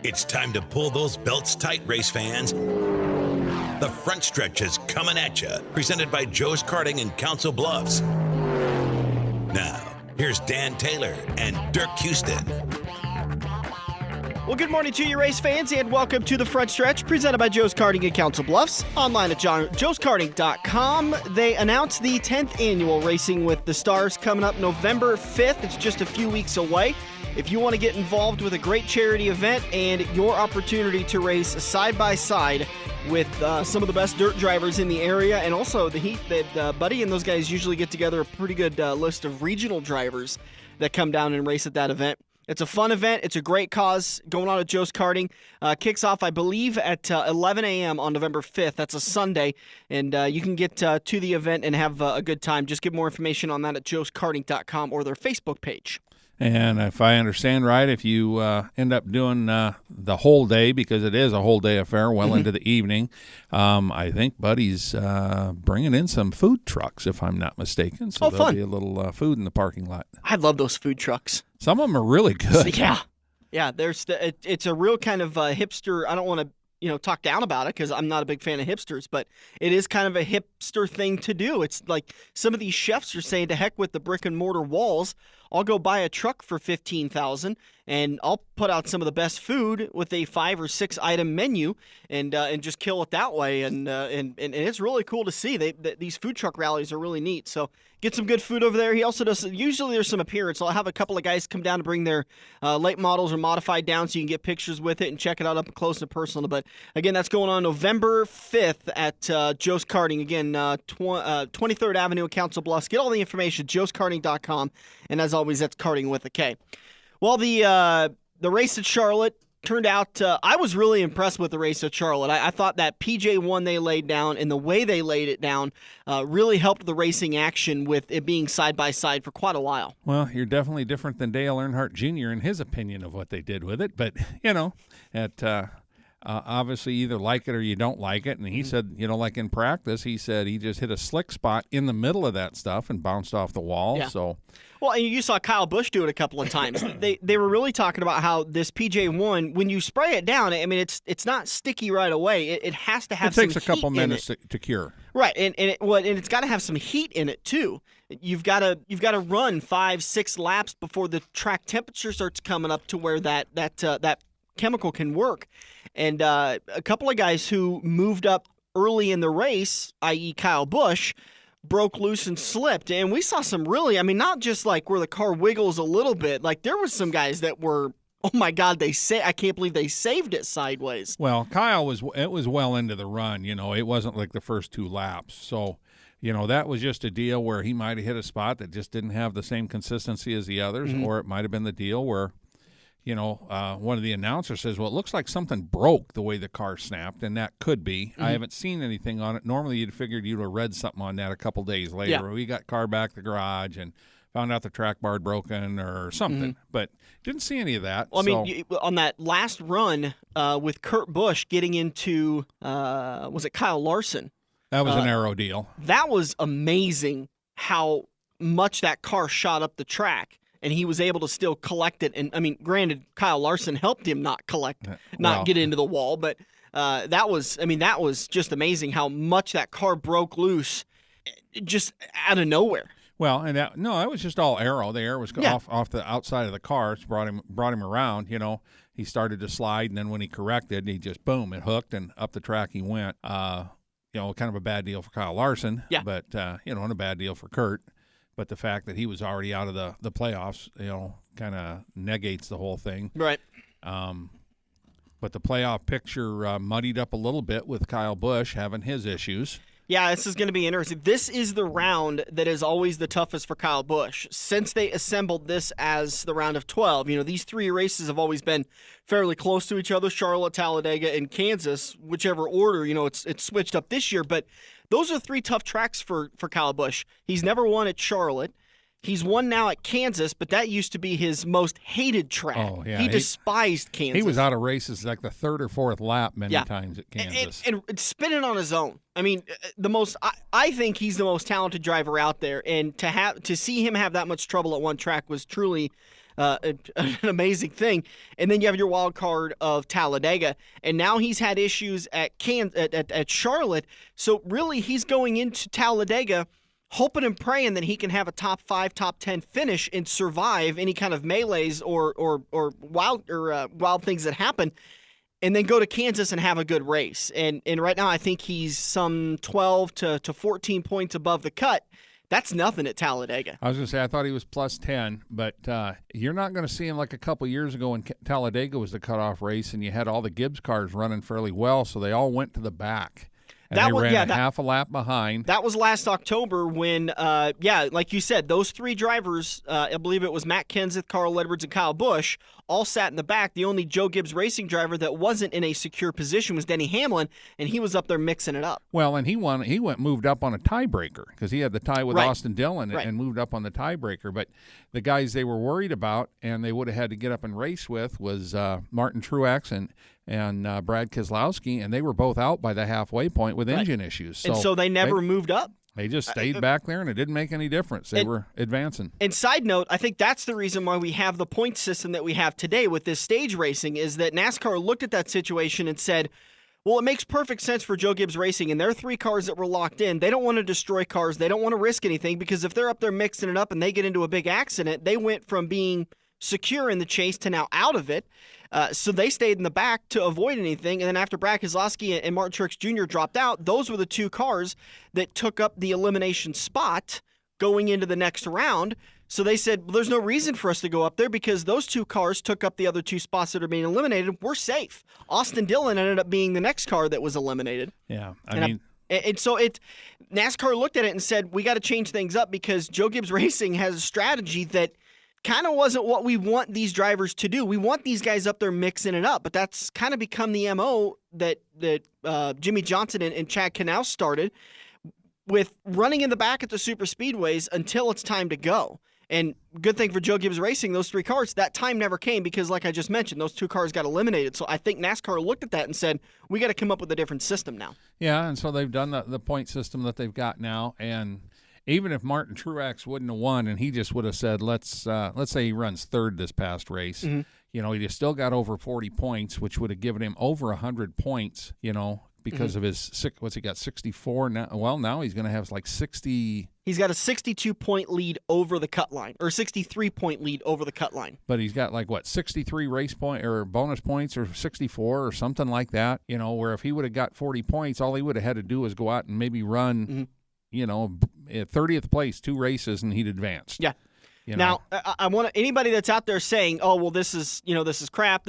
It's time to pull those belts tight, race fans. The front stretch is coming at you, presented by Joe's Karting in Council Bluffs. Now, here's Dan Taylor and Dirk Houston. Well, good morning to you, race fans, and welcome to the front stretch, presented by Joe's Karting in Council Bluffs, online at joeskarting.com. They announced the 10th annual Racing with the Stars coming up November 5th. It's just a few weeks away. If you want to get involved with a great charity event and your opportunity to race side-by-side with some of the best dirt drivers in the area, and also the heat that Buddy and those guys usually get together a pretty good list of regional drivers that come down and race at that event. It's a fun event. It's a great cause going on at Joe's Karting. Kicks off, I believe, at 11 a.m. on November 5th. That's a Sunday, and you can get to the event and have a good time. Just get more information on that at joeskarting.com or their Facebook page. And if I understand right, if you end up doing the whole day, because it is a whole day affair, well into the evening, I think Buddy's bringing in some food trucks, if I'm not mistaken. So there'll be a little food in the parking lot. I love those food trucks. Some of them are really good. Yeah. It's a real kind of hipster. I don't want to talk down about it because I'm not a big fan of hipsters, but it is kind of a hipster thing to do. It's like some of these chefs are saying, to heck with the brick and mortar walls. I'll go buy a truck for $15,000 and I'll put out some of the best food with a 5 or 6 item menu and just kill it that way. And it's really cool to see. These food truck rallies are really neat. So get some good food over there. He also does, usually there's some appearance. I'll have a couple of guys come down to bring their late models or modified down so you can get pictures with it and check it out up close and personal. But again, that's going on November 5th at Joe's Karting. Again, 23rd Avenue in Council Bluffs. Get all the information at joeskarting.com. And as always, that's karting with a K. Well, the race at Charlotte turned out, I was really impressed with the race at Charlotte. I thought that PJ1 they laid down and the way they laid it down really helped the racing action with it being side-by-side for quite a while. Well, you're definitely different than Dale Earnhardt Jr. in his opinion of what they did with it. But, obviously either like it or you don't like it. And he said, like in practice, he said he just hit a slick spot in the middle of that stuff and bounced off the wall. Yeah. So, well, and you saw Kyle Busch do it a couple of times. They were really talking about how this PJ1, when you spray it down, I mean, it's not sticky right away. It has to have some heat in it. It takes a couple minutes to cure. Right, and it's got to have some heat in it too. You've got to run 5-6 laps before the track temperature starts coming up to where that chemical can work. And a couple of guys who moved up early in the race, i.e. Kyle Busch, broke loose and slipped. And we saw some really, not just like where the car wiggles a little bit. Like there was some guys that were, oh my God, I can't believe they saved it sideways. Well, Kyle was well into the run. It wasn't like the first 2 laps. So, that was just a deal where he might have hit a spot that just didn't have the same consistency as the others, or it might have been the deal where one of the announcers says, well, it looks like something broke the way the car snapped, and that could be. I haven't seen anything on it. Normally, you'd figured you'd have read something on that a couple days later. Yeah. We got car back to the garage and found out the track bar had broken or something, but didn't see any of that. Well, on that last run with Kurt Busch getting into, was it Kyle Larson? That was an aero deal. That was amazing how much that car shot up the track. And he was able to still collect it. And, granted, Kyle Larson helped him not get into the wall. But that was just amazing how much that car broke loose just out of nowhere. Well, and that was just all aero. The air was off the outside of the car. It brought him around. He started to slide, and then when he corrected, he just, boom, it hooked, and up the track he went. Kind of a bad deal for Kyle Larson. Yeah. But, and a bad deal for Kurt. But the fact that he was already out of the playoffs, kind of negates the whole thing. Right. But the playoff picture muddied up a little bit with Kyle Busch having his issues. Yeah, this is going to be interesting. This is the round that is always the toughest for Kyle Busch. Since they assembled this as the round of 12, these 3 races have always been fairly close to each other, Charlotte, Talladega, and Kansas, whichever order, it's switched up this year. But those are 3 tough tracks for Kyle Busch. He's never won at Charlotte. He's won now at Kansas, but that used to be his most hated track. Oh, yeah. He despised Kansas. He was out of races like the 3rd or 4th lap many times at Kansas. And spinning on his own. I think he's the most talented driver out there, and to see him have that much trouble at one track was truly an amazing thing. And then you have your wild card of Talladega, and now he's had issues at Charlotte. So really, he's going into Talladega hoping and praying that he can have a top 5, top 10 finish and survive any kind of melees or wild things that happen, and then go to Kansas and have a good race. And right now, I think he's some 12 to 14 points above the cut. That's nothing at Talladega. I was going to say, I thought he was plus 10, but you're not going to see him like a couple years ago when Talladega was the cutoff race, and you had all the Gibbs cars running fairly well, so they all went to the back. And they ran half a lap behind. That was last October when, like you said, those three drivers, I believe it was Matt Kenseth, Carl Edwards, and Kyle Busch, all sat in the back. The only Joe Gibbs Racing driver that wasn't in a secure position was Denny Hamlin, and he was up there mixing it up. Well, and he moved up on a tiebreaker because he had the tie with Austin Dillon and moved up on the tiebreaker. But the guys they were worried about and they would have had to get up and race with was Martin Truex and Brad Keselowski, and they were both out by the halfway point with engine issues. So they never moved up? They just stayed back there, and it didn't make any difference. They were advancing. And side note, I think that's the reason why we have the point system that we have today with this stage racing, is that NASCAR looked at that situation and said, well, it makes perfect sense for Joe Gibbs Racing, and their three cars that were locked in, they don't want to destroy cars. They don't want to risk anything, because if they're up there mixing it up and they get into a big accident, they went from being secure in the chase to now out of it. So they stayed in the back to avoid anything. And then after Brad Keselowski and Martin Truex Jr. dropped out, those were the two cars that took up the elimination spot going into the next round. So they said, well, there's no reason for us to go up there because those two cars took up the other two spots that are being eliminated. We're safe. Austin Dillon ended up being the next car that was eliminated. Yeah, And so NASCAR looked at it and said, we got to change things up because Joe Gibbs Racing has a strategy that kind of wasn't what we want these drivers to do. We want these guys up there mixing it up, but that's kind of become the MO that Jimmy Johnson and Chad Knaus started with running in the back at the super speedways until it's time to go. And good thing for Joe Gibbs Racing, those three cars, that time never came because, like I just mentioned, those two cars got eliminated. So I think NASCAR looked at that and said, we got to come up with a different system now. Yeah, and so they've done the point system that they've got now, and even if Martin Truex wouldn't have won and he just would have said, let's say he runs third this past race, you know, he still got over 40 points, which would have given him over 100 points, you know, because of his, what's he got, 64 now? Well, now he's going to have like 60. He's got a 62-point lead over the cut line, or 63-point lead over the cut line. But he's got like, what, 63 race point or bonus points or 64 or something like that, you know, where if he would have got 40 points, all he would have had to do was go out and maybe run, you know, 30th place, 2 races, and he'd advanced. Yeah. You know? Now, I want anybody that's out there saying, "Oh, well, this is crap.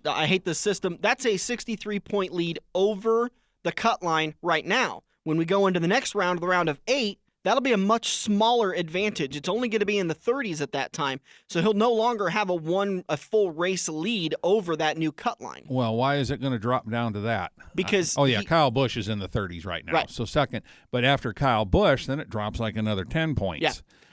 I hate this system." That's a 63-point lead over the cut line right now. When we go into the next round, the round of 8, that'll be a much smaller advantage. It's only going to be in the 30s at that time, so he'll no longer have a full race lead over that new cut line. Well, why is it going to drop down to that? Because Kyle Busch is in the 30s right now. Right. So second, but after Kyle Busch, then it drops like another 10 points. Yeah.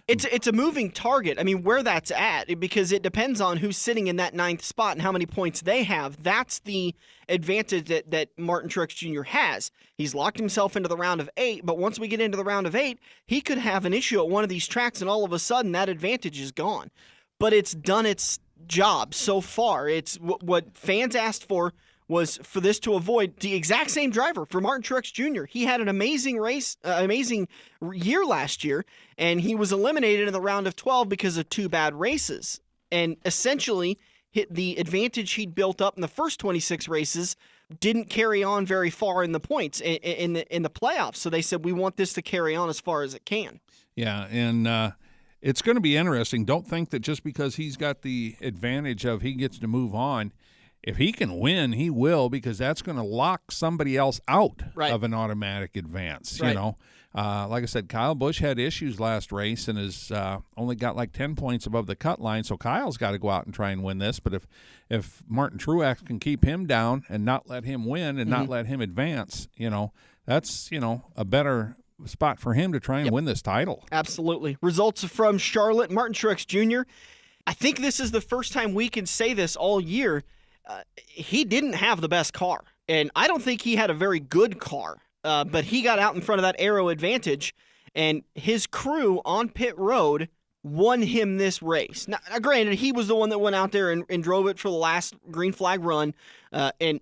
It's a moving target. I mean, where that's at, because it depends on who's sitting in that 9th spot and how many points they have. That's the advantage that Martin Truex Jr. has. He's locked himself into the round of 8, but once we get into the round of 8, he could have an issue at one of these tracks, and all of a sudden that advantage is gone. But it's done its job so far. It's what fans asked for was for this to avoid the exact same driver for Martin Truex Jr. He had an amazing amazing year last year, and he was eliminated in the round of 12 because of 2 bad races. And essentially, hit the advantage he'd built up in the first 26 races didn't carry on very far in the points in the playoffs. So they said, we want this to carry on as far as it can. Yeah, and it's going to be interesting. Don't think that just because he's got the advantage of he gets to move on, if he can win, he will, because that's going to lock somebody else out of an automatic advance. Right. You know, like I said, Kyle Busch had issues last race and has only got like 10 points above the cut line. So Kyle's got to go out and try and win this. But if Martin Truex can keep him down and not let him win and not let him advance, you know, that's, you know, a better spot for him to try and win this title. Absolutely. Results from Charlotte, Martin Truex Jr. I think this is the first time we can say this all year. He didn't have the best car, and I don't think he had a very good car, but he got out in front of that aero advantage, and his crew on pit road won him this race. Now, granted, he was the one that went out there and drove it for the last green flag run and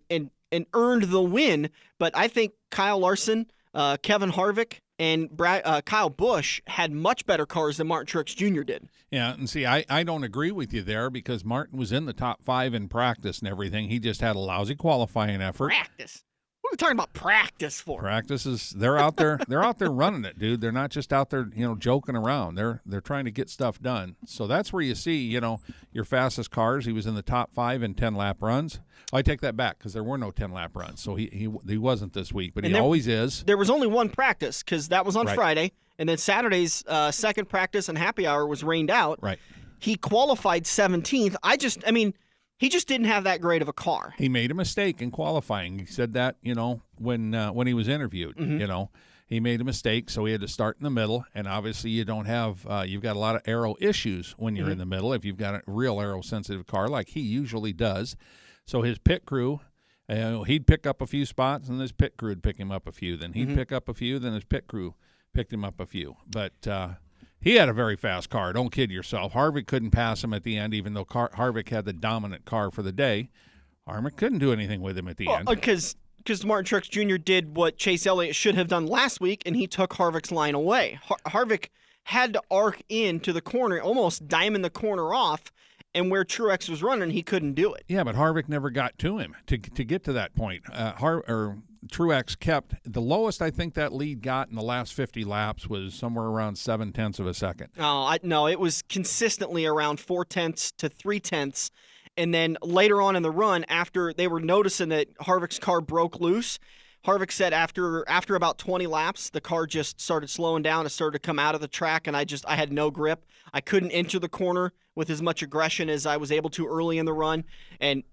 earned the win. But I think Kyle Larson, Kevin Harvick, and Kyle Busch had much better cars than Martin Truex Jr. did. Yeah, and see, I don't agree with you there because Martin was in the top 5 in practice and everything. He just had a lousy qualifying effort. Practice? What are we talking about practice for? Practice is they're out there running it, dude. They're not just out there, joking around. They're trying to get stuff done. So that's where you see, your fastest cars. He was in the top 5 in 10-lap runs. I take that back because there were no 10-lap runs. So he wasn't this week, but he always is. There was only one practice because that was on Right. Friday, and then Saturday's second practice and happy hour was rained out. Right. He qualified 17th. He just didn't have that great of a car. He made a mistake in qualifying. He said that, when he was interviewed, he made a mistake, so he had to start in the middle. And obviously you don't have, you've got a lot of aero issues when you're in the middle if you've got a real aero-sensitive car like he usually does. So his pit crew, he'd pick up a few spots, and his pit crew would pick him up a few. Then he'd pick up a few, then his pit crew picked him up a few. But he had a very fast car. Don't kid yourself. Harvick couldn't pass him at the end, even though Harvick had the dominant car for the day. Harvick couldn't do anything with him at the end. Because Martin Truex Jr. did what Chase Elliott should have done last week, and he took Harvick's line away. Harvick had to arc into the corner, almost diamond the corner off, and where Truex was running, he couldn't do it. Yeah, but Harvick never got to him to get to that point. Truex kept the lowest I think that lead got in the last 50 laps was somewhere around 0.7 of a second. No, it was consistently around 0.4 to 0.3. And then later on in the run, after they were noticing that Harvick's car broke loose, Harvick said after about 20 laps, the car just started slowing down. It started to come out of the track, and I had no grip. I couldn't enter the corner with as much aggression as I was able to early in the run. And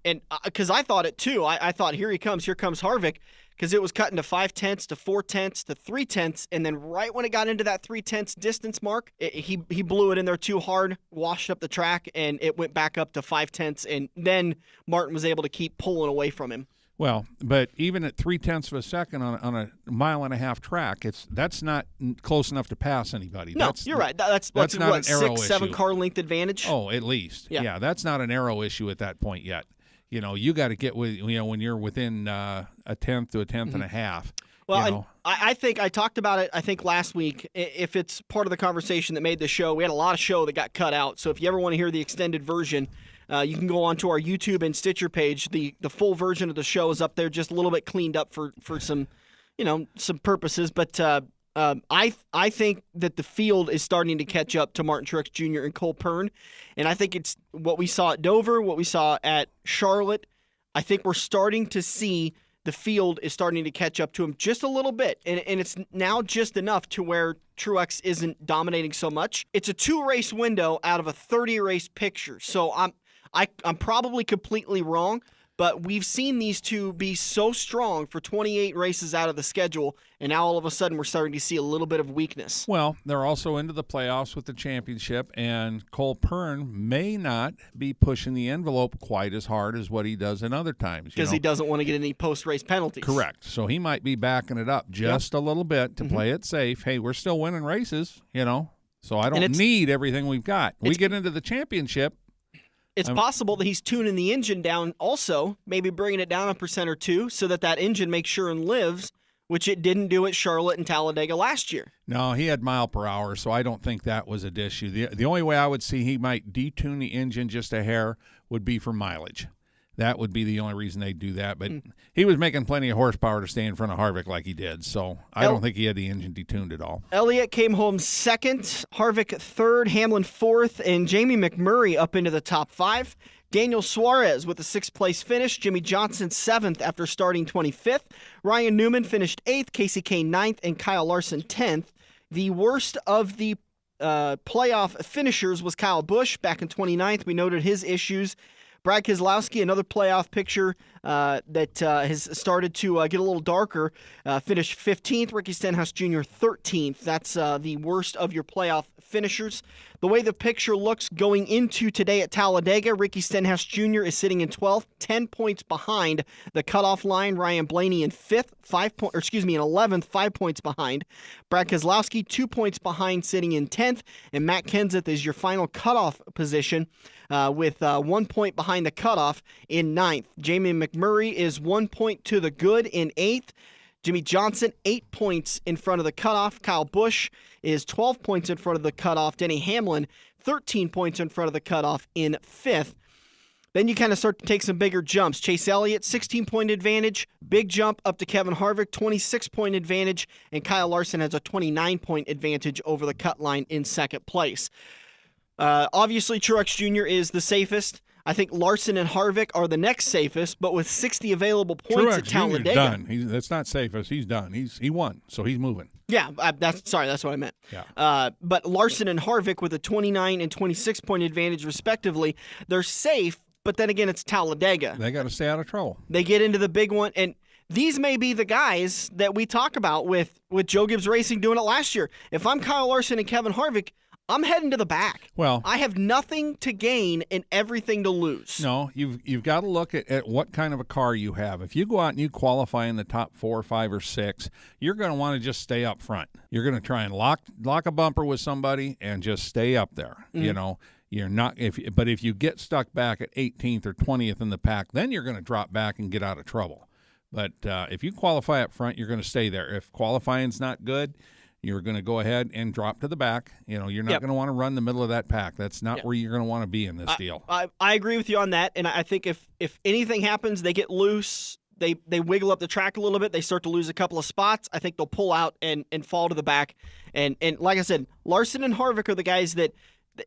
because I thought it too. I thought, here comes Harvick, because it was cutting to 0.5 to 0.4 to 0.3, and then right when it got into that 0.3 distance mark, he blew it in there too hard, washed up the track, and it went back up to 0.5, and then Martin was able to keep pulling away from him. Well, but even at 0.3 of a second on a 1.5-mile track, that's not close enough to pass anybody. No, you're right. That's not an aero 6-7 issue. car length advantage. Oh, at least. Yeah, that's not an aero issue at that point yet. You got to get with when you're within a 1/10 to a 1/10 and a half. Well, I think I talked about it, I think, last week. If it's part of the conversation that made the show, we had a lot of show that got cut out. So if you ever want to hear the extended version, you can go onto our YouTube and Stitcher page. The full version of the show is up there, just a little bit cleaned up for some, some purposes. But I think that the field is starting to catch up to Martin Truex Jr. and Cole Pearn, and I think it's what we saw at Dover, what we saw at Charlotte. I think we're starting to see the field is starting to catch up to him just a little bit, and it's now just enough to where Truex isn't dominating so much. It's a 2-race window out of a 30-race picture, so I'm probably completely wrong, but we've seen these two be so strong for 28 races out of the schedule, and now all of a sudden we're starting to see a little bit of weakness. Well, they're also into the playoffs with the championship, and Cole Pearn may not be pushing the envelope quite as hard as what he does in other times. Because he doesn't want to get any post-race penalties. Correct. So he might be backing it up just a little bit to play it safe. Hey, we're still winning races, so I don't need everything we've got. We get into the championship. It's possible that he's tuning the engine down also, maybe bringing it down 1% or 2% so that engine makes sure and lives, which it didn't do at Charlotte and Talladega last year. No, he had mile per hour, so I don't think that was an issue. The only way I would see he might detune the engine just a hair would be for mileage. That would be the only reason they'd do that. But he was making plenty of horsepower to stay in front of Harvick like he did, so I don't think he had the engine detuned at all. Elliott came home second, Harvick third, Hamlin fourth, and Jamie McMurray up into the top 5. Daniel Suarez with a 6th-place finish. Jimmy Johnson 7th after starting 25th. Ryan Newman finished 8th, Casey Kane 9th, and Kyle Larson 10th. The worst of the playoff finishers was Kyle Busch back in 29th. We noted his issues. Brad Keselowski, another playoff picture, that has started to get a little darker. Finished 15th. Ricky Stenhouse Jr. 13th. That's the worst of your playoff finishers. The way the picture looks going into today at Talladega, Ricky Stenhouse Jr. is sitting in 12th, 10 points behind the cutoff line. Ryan Blaney in 5th, in 11th, 5 points behind. Brad Keselowski, 2 points behind, sitting in 10th. And Matt Kenseth is your final cutoff position with 1 point behind the cutoff in 9th. Jamie McMurray is 1 point to the good in 8th. Jimmy Johnson, 8 points in front of the cutoff. Kyle Busch is 12 points in front of the cutoff. Denny Hamlin, 13 points in front of the cutoff in 5th. Then you kind of start to take some bigger jumps. Chase Elliott, 16-point advantage. Big jump up to Kevin Harvick, 26-point advantage. And Kyle Larson has a 29-point advantage over the cut line in second place. Obviously, Truex Jr. is the safest. I think Larson and Harvick are the next safest, but with 60 available points at Talladega. Jr.'s done. That's not safest. He's done. He won, so he's moving. Yeah, that's what I meant. Yeah. But Larson and Harvick with a 29 and 26-point advantage respectively, they're safe, but then again, it's Talladega. They got to stay out of trouble. They get into the big one, and these may be the guys that we talk about with Joe Gibbs Racing doing it last year. If I'm Kyle Larson and Kevin Harvick, I'm heading to the back. Well, I have nothing to gain and everything to lose. No, you've got to look at what kind of a car you have. If you go out and you qualify in the top 4, 5, or 6, you're going to want to just stay up front. You're going to try and lock a bumper with somebody and just stay up there. Mm-hmm. You know, you're not. But if you get stuck back at 18th or 20th in the pack, then you're going to drop back and get out of trouble. But if you qualify up front, you're going to stay there. If qualifying's not good, you're going to go ahead and drop to the back. You know, you're not going to want to run the middle of that pack. That's not where you're going to want to be in this deal. I agree with you on that, and I think if anything happens, they get loose, they wiggle up the track a little bit, they start to lose a couple of spots, I think they'll pull out and fall to the back. And like I said, Larson and Harvick are the guys that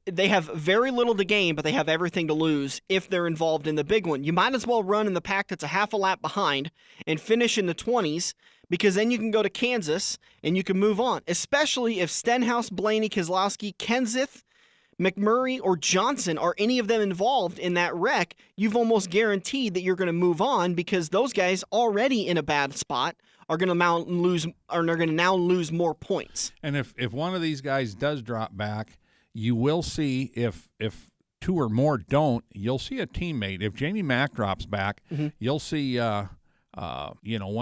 they have very little to gain, but they have everything to lose if they're involved in the big one. You might as well run in the pack that's a half a lap behind and finish in the 20s, because then you can go to Kansas and you can move on, especially if Stenhouse, Blaney, Keselowski, Kenseth, McMurray, or Johnson are any of them involved in that wreck. You've almost guaranteed that you're going to move on, because those guys already in a bad spot are going to now lose more points. And if one of these guys does drop back, you will see if 2 or more don't, you'll see a teammate. If Jamie Mack drops back, mm-hmm. you'll see one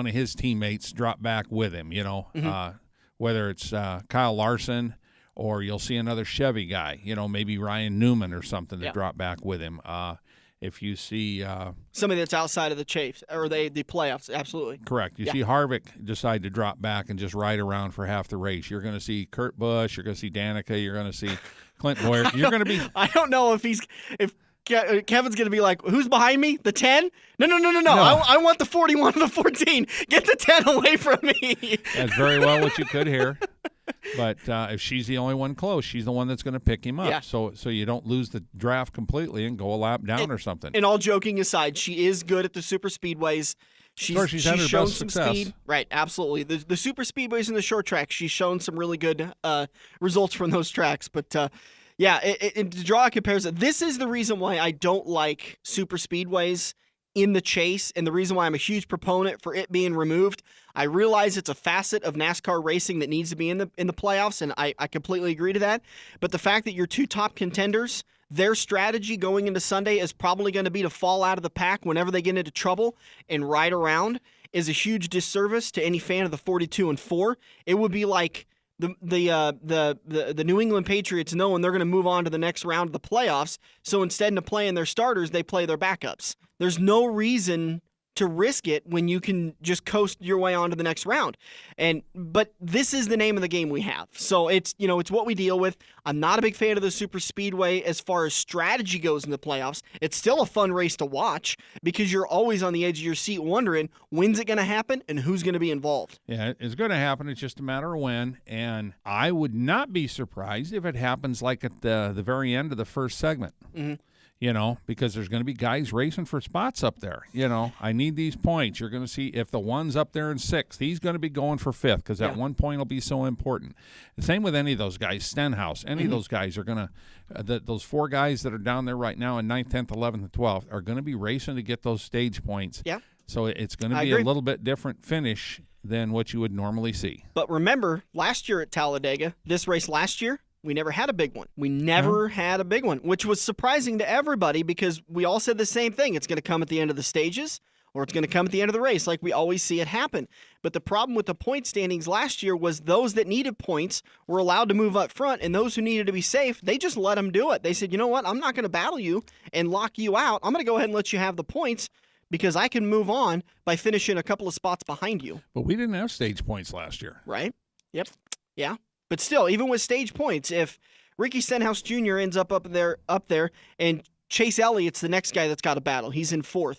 of his teammates drop back with him, mm-hmm. Whether it's Kyle Larson, or you'll see another Chevy guy, maybe Ryan Newman or something to drop back with him. If you see somebody that's outside of the chase or the playoffs, absolutely. Correct. You see Harvick decide to drop back and just ride around for half the race. You're going to see Kurt Busch. You're going to see Danica. You're going to see Clint Boyer. You're going to be. I don't know if Kevin's going to be like, who's behind me? The 10? No. I want the 41 or the 14. Get the 10 away from me. That's very well what you could hear. But if she's the only one close, she's the one that's going to pick him up. Yeah. So you don't lose the draft completely and go a lap down or something. And all joking aside, she is good at the super speedways. She's had her shown best some success. Speed. Right, absolutely. The super speedways and the short tracks, she's shown some really good results from those tracks. But to draw a comparison, this is the reason why I don't like super speedways in the chase, and the reason why I'm a huge proponent for it being removed. I realize it's a facet of NASCAR racing that needs to be in the playoffs, and I completely agree to that. But the fact that your 2 top contenders, their strategy going into Sunday is probably going to be to fall out of the pack whenever they get into trouble and ride around is a huge disservice to any fan of the 42 and 4. It would be like the New England Patriots knowing they're going to move on to the next round of the playoffs, so instead of playing their starters, they play their backups. There's no reason to risk it when you can just coast your way on to the next round. But this is the name of the game we have. So it's what we deal with. I'm not a big fan of the super speedway as far as strategy goes in the playoffs. It's still a fun race to watch because you're always on the edge of your seat wondering when's it going to happen and who's going to be involved. Yeah, it's going to happen. It's just a matter of when. And I would not be surprised if it happens like at the very end of the first segment. Mm-hmm. because there's going to be guys racing for spots up there. I need these points. You're going to see if the one's up there in 6th, he's going to be going for 5th because that 1 point will be so important. The same with any of those guys, Stenhouse, any of those guys are going to those 4 guys that are down there right now in 9th, 10th, 11th, and 12th are going to be racing to get those stage points. Yeah. So it's going to be a little bit different finish than what you would normally see. But remember, last year at Talladega, this race last year, we never had a big one. We never had a big one, which was surprising to everybody because we all said the same thing. It's going to come at the end of the stages or it's going to come at the end of the race like we always see it happen. But the problem with the point standings last year was those that needed points were allowed to move up front, and those who needed to be safe, they just let them do it. They said, you know what, I'm not going to battle you and lock you out. I'm going to go ahead and let you have the points because I can move on by finishing a couple of spots behind you. But we didn't have stage points last year. Right? Yep. Yeah. But still, even with stage points, if Ricky Stenhouse Jr. ends up there, and Chase Elliott's the next guy that's got a battle, he's in 4th.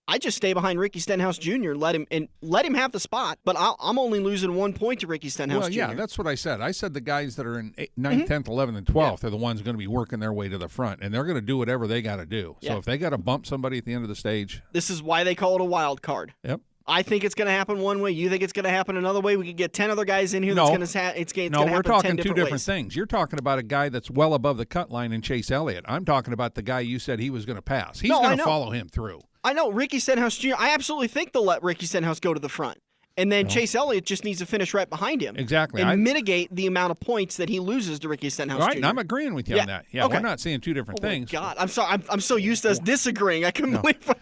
I just stay behind Ricky Stenhouse Jr. Let him have the spot, but I'm only losing 1 point to Ricky Stenhouse Jr. Yeah, that's what I said. I said the guys that are in 9th, 10th, 11th, and 12th are the ones going to be working their way to the front, and they're going to do whatever they got to do. So if they got to bump somebody at the end of the stage. This is why they call it a wild card. Yep. I think it's going to happen one way. You think it's going to happen another way? We could get 10 other guys in here that's going to happen 10 different ways. No, we're talking two different things. You're talking about a guy that's well above the cut line in Chase Elliott. I'm talking about the guy you said he was going to pass. He's going to follow him through. I know. Ricky Stenhouse Jr., I absolutely think they'll let Ricky Stenhouse go to the front. And then Chase Elliott just needs to finish right behind him. Exactly. And mitigate the amount of points that he loses to Ricky Stenhouse Right, Jr. and I'm agreeing with you on that. Yeah, we're not saying two different things. Oh, my God. I'm sorry. I'm so used to us disagreeing. I couldn't believe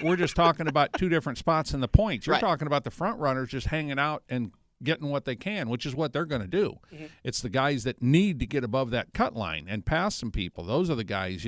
we're just talking about two different spots in the points. You're talking about the front runners just hanging out and getting what they can, which is what they're going to do. Mm-hmm. It's the guys that need to get above that cut line and pass some people. Those are the guys,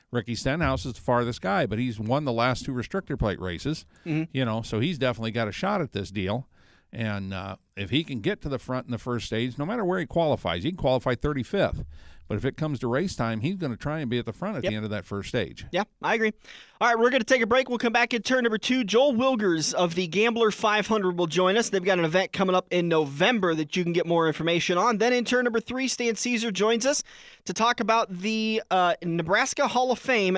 Ricky Stenhouse is the farthest guy, but he's won the last 2 restrictor plate races, so he's definitely got a shot at this deal. And if he can get to the front in the first stage, no matter where he qualifies, he can qualify 35th. But if it comes to race time, he's going to try and be at the front at the end of that first stage. Yeah, I agree. All right, we're going to take a break. We'll come back at turn number 2. Joel Wilgers of the Gambler 500 will join us. They've got an event coming up in November that you can get more information on. Then in turn number 3, Stan Cisar joins us to talk about the Nebraska Hall of Fame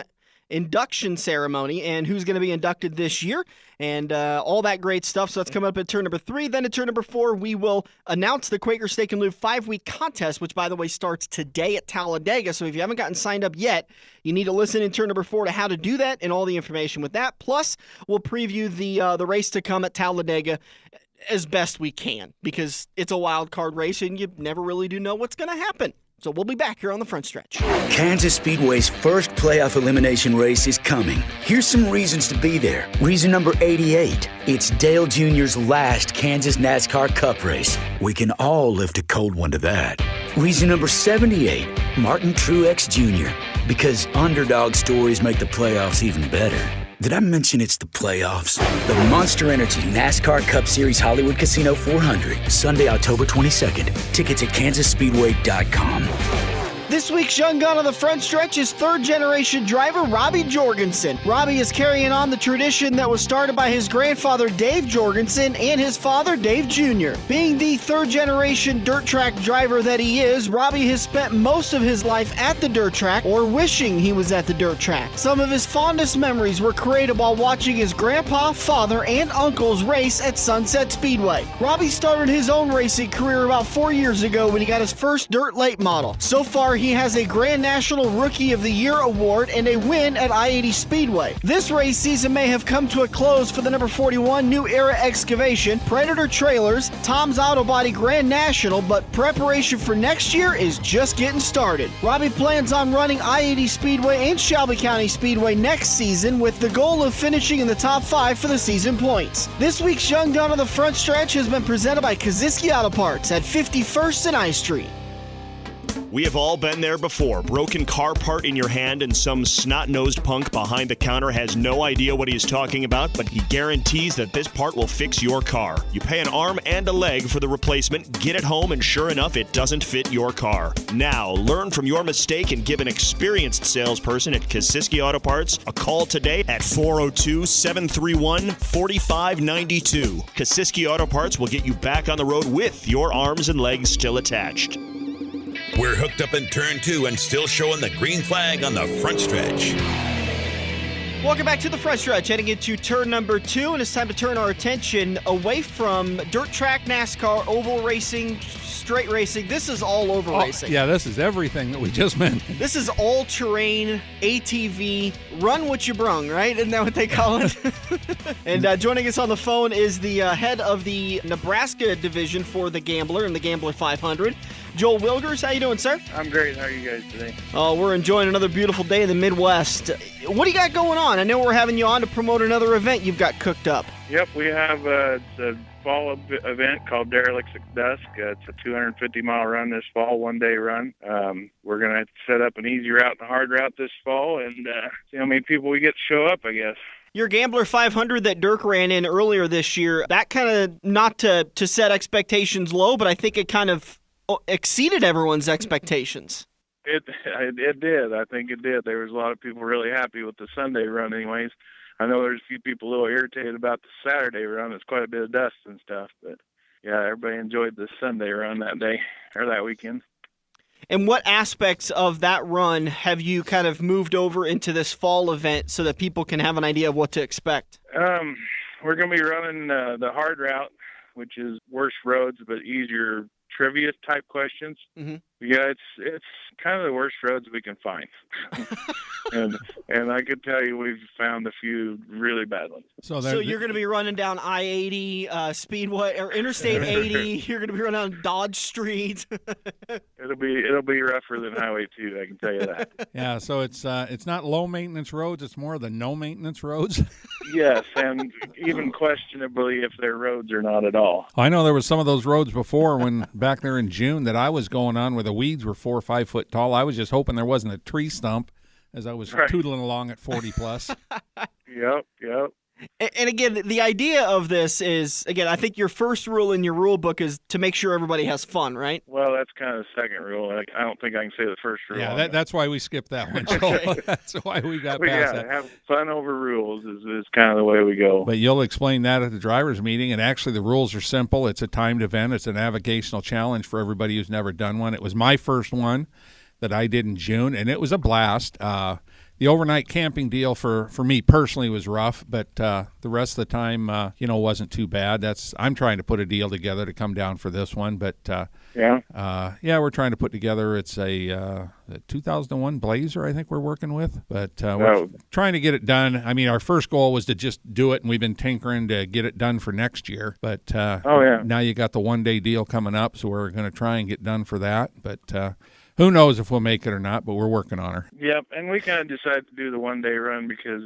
induction ceremony and who's going to be inducted this year and all that great stuff. So that's coming up at turn number 3. Then at turn number 4, we will announce the Quaker Steak and Lube 5-week contest, which, by the way, starts today at Talladega. So if you haven't gotten signed up yet, you need to listen in turn number 4 to how to do that and all the information with that. Plus, we'll preview the race to come at Talladega as best we can because it's a wild card race and you never really do know what's going to happen. So we'll be back here on the front stretch. Kansas Speedway's first playoff elimination race is coming. Here's some reasons to be there. Reason number 88. It's Dale Jr.'s last Kansas NASCAR Cup race. We can all lift a cold one to that. Reason number 78. Martin Truex Jr. Because underdog stories make the playoffs even better. Did I mention it's the playoffs? The Monster Energy NASCAR Cup Series Hollywood Casino 400, Sunday, October 22nd. Tickets at kansasspeedway.com. This week's young gun on the front stretch is third-generation driver Robbie Jorgensen. Robbie is carrying on the tradition that was started by his grandfather Dave Jorgensen and his father Dave Jr. Being the third-generation dirt track driver that he is, Robbie has spent most of his life at the dirt track or wishing he was at the dirt track. Some of his fondest memories were created while watching his grandpa, father, and uncles race at Sunset Speedway. Robbie started his own racing career about 4 years ago when he got his first dirt late model. So far, he has a Grand National Rookie of the Year award and a win at I-80 Speedway. This race season may have come to a close for the number 41 New Era Excavation, Predator Trailers, Tom's Auto Body Grand National, but preparation for next year is just getting started. Robbie plans on running I-80 Speedway and Shelby County Speedway next season with the goal of finishing in the top 5 for the season points. This week's Young Gun on the front stretch has been presented by Koziski Auto Parts at 51st and I Street. We have all been there before. Broken car part in your hand and some snot-nosed punk behind the counter has no idea what he is talking about, but he guarantees that this part will fix your car. You pay an arm and a leg for the replacement, get it home, and sure enough, it doesn't fit your car. Now, learn from your mistake and give an experienced salesperson at Koziski Auto Parts a call today at 402-731-4592. Koziski Auto Parts will get you back on the road with your arms and legs still attached. We're hooked up in turn 2 and still showing the green flag on the front stretch. Welcome back to the front stretch, heading into turn number 2, and it's time to turn our attention away from dirt track NASCAR, oval racing, straight racing. This is all over racing. Yeah, this is everything that we just mentioned. This is all-terrain, ATV, run what you brung, right? Isn't that what they call it? And joining us on the phone is the head of the Nebraska division for the Gambler and the Gambler 500, Joel Wilgers. How you doing, sir? I'm great. How are you guys today? Oh, we're enjoying another beautiful day in the Midwest. What do you got going on? I know we're having you on to promote another event you've got cooked up. Yep, we have it's a fall event called Derelicts at Dusk. It's a 250-mile run this fall, one-day run. We're going to set up an easy route and a hard route this fall and see how many people we get to show up, I guess. Your Gambler 500 that Dirk ran in earlier this year, that kind of, not to set expectations low, but I think it kind of exceeded everyone's expectations. It did. I think it did. There was a lot of people really happy with the Sunday run anyways. I know there's a few people a little irritated about the Saturday run. It's quite a bit of dust and stuff. But, yeah, everybody enjoyed the Sunday run that day or that weekend. And what aspects of that run have you kind of moved over into this fall event so that people can have an idea of what to expect? We're going to be running the hard route, which is worse roads but easier trivia type questions. Mm-hmm. Yeah, it's kind of the worst roads we can find, and I could tell you we've found a few really bad ones. So you're going to be running down I-80, Speedway or Interstate 80. You're going to be running down Dodge Street. It'll be rougher than Highway 2. I can tell you that. Yeah, so it's not low maintenance roads. It's more the no maintenance roads. Yes, and even questionably if they're roads or not at all. I know there was some of those roads before when back there in June that I was going on where the weeds were 4 or 5 foot tall. I was just hoping there wasn't a tree stump as I was tootling along at 40 plus. Yep. And again, the idea of this is, again, I think your first rule in your rule book is to make sure everybody has fun, right? Well, that's kind of the second rule. I don't think I can say the first rule. Yeah, that's why we skipped that one, Joel. That's why we got past that. Have fun over rules is kind of the way we go. But you'll explain that at the drivers' meeting, and actually the rules are simple. It's a timed event. It's a navigational challenge for everybody who's never done one. It was my first one that I did in June, and it was a blast. The overnight camping deal for me personally was rough, but the rest of the time, wasn't too bad. I'm trying to put a deal together to come down for this one, but we're trying to put together. It's a 2001 Blazer, I think we're working with, but we're trying to get it done. I mean, our first goal was to just do it, and we've been tinkering to get it done for next year. But now you got the one-day deal coming up, so we're going to try and get done for that. But who knows if we'll make it or not, but we're working on her. Yep, and we kind of decided to do the one-day run because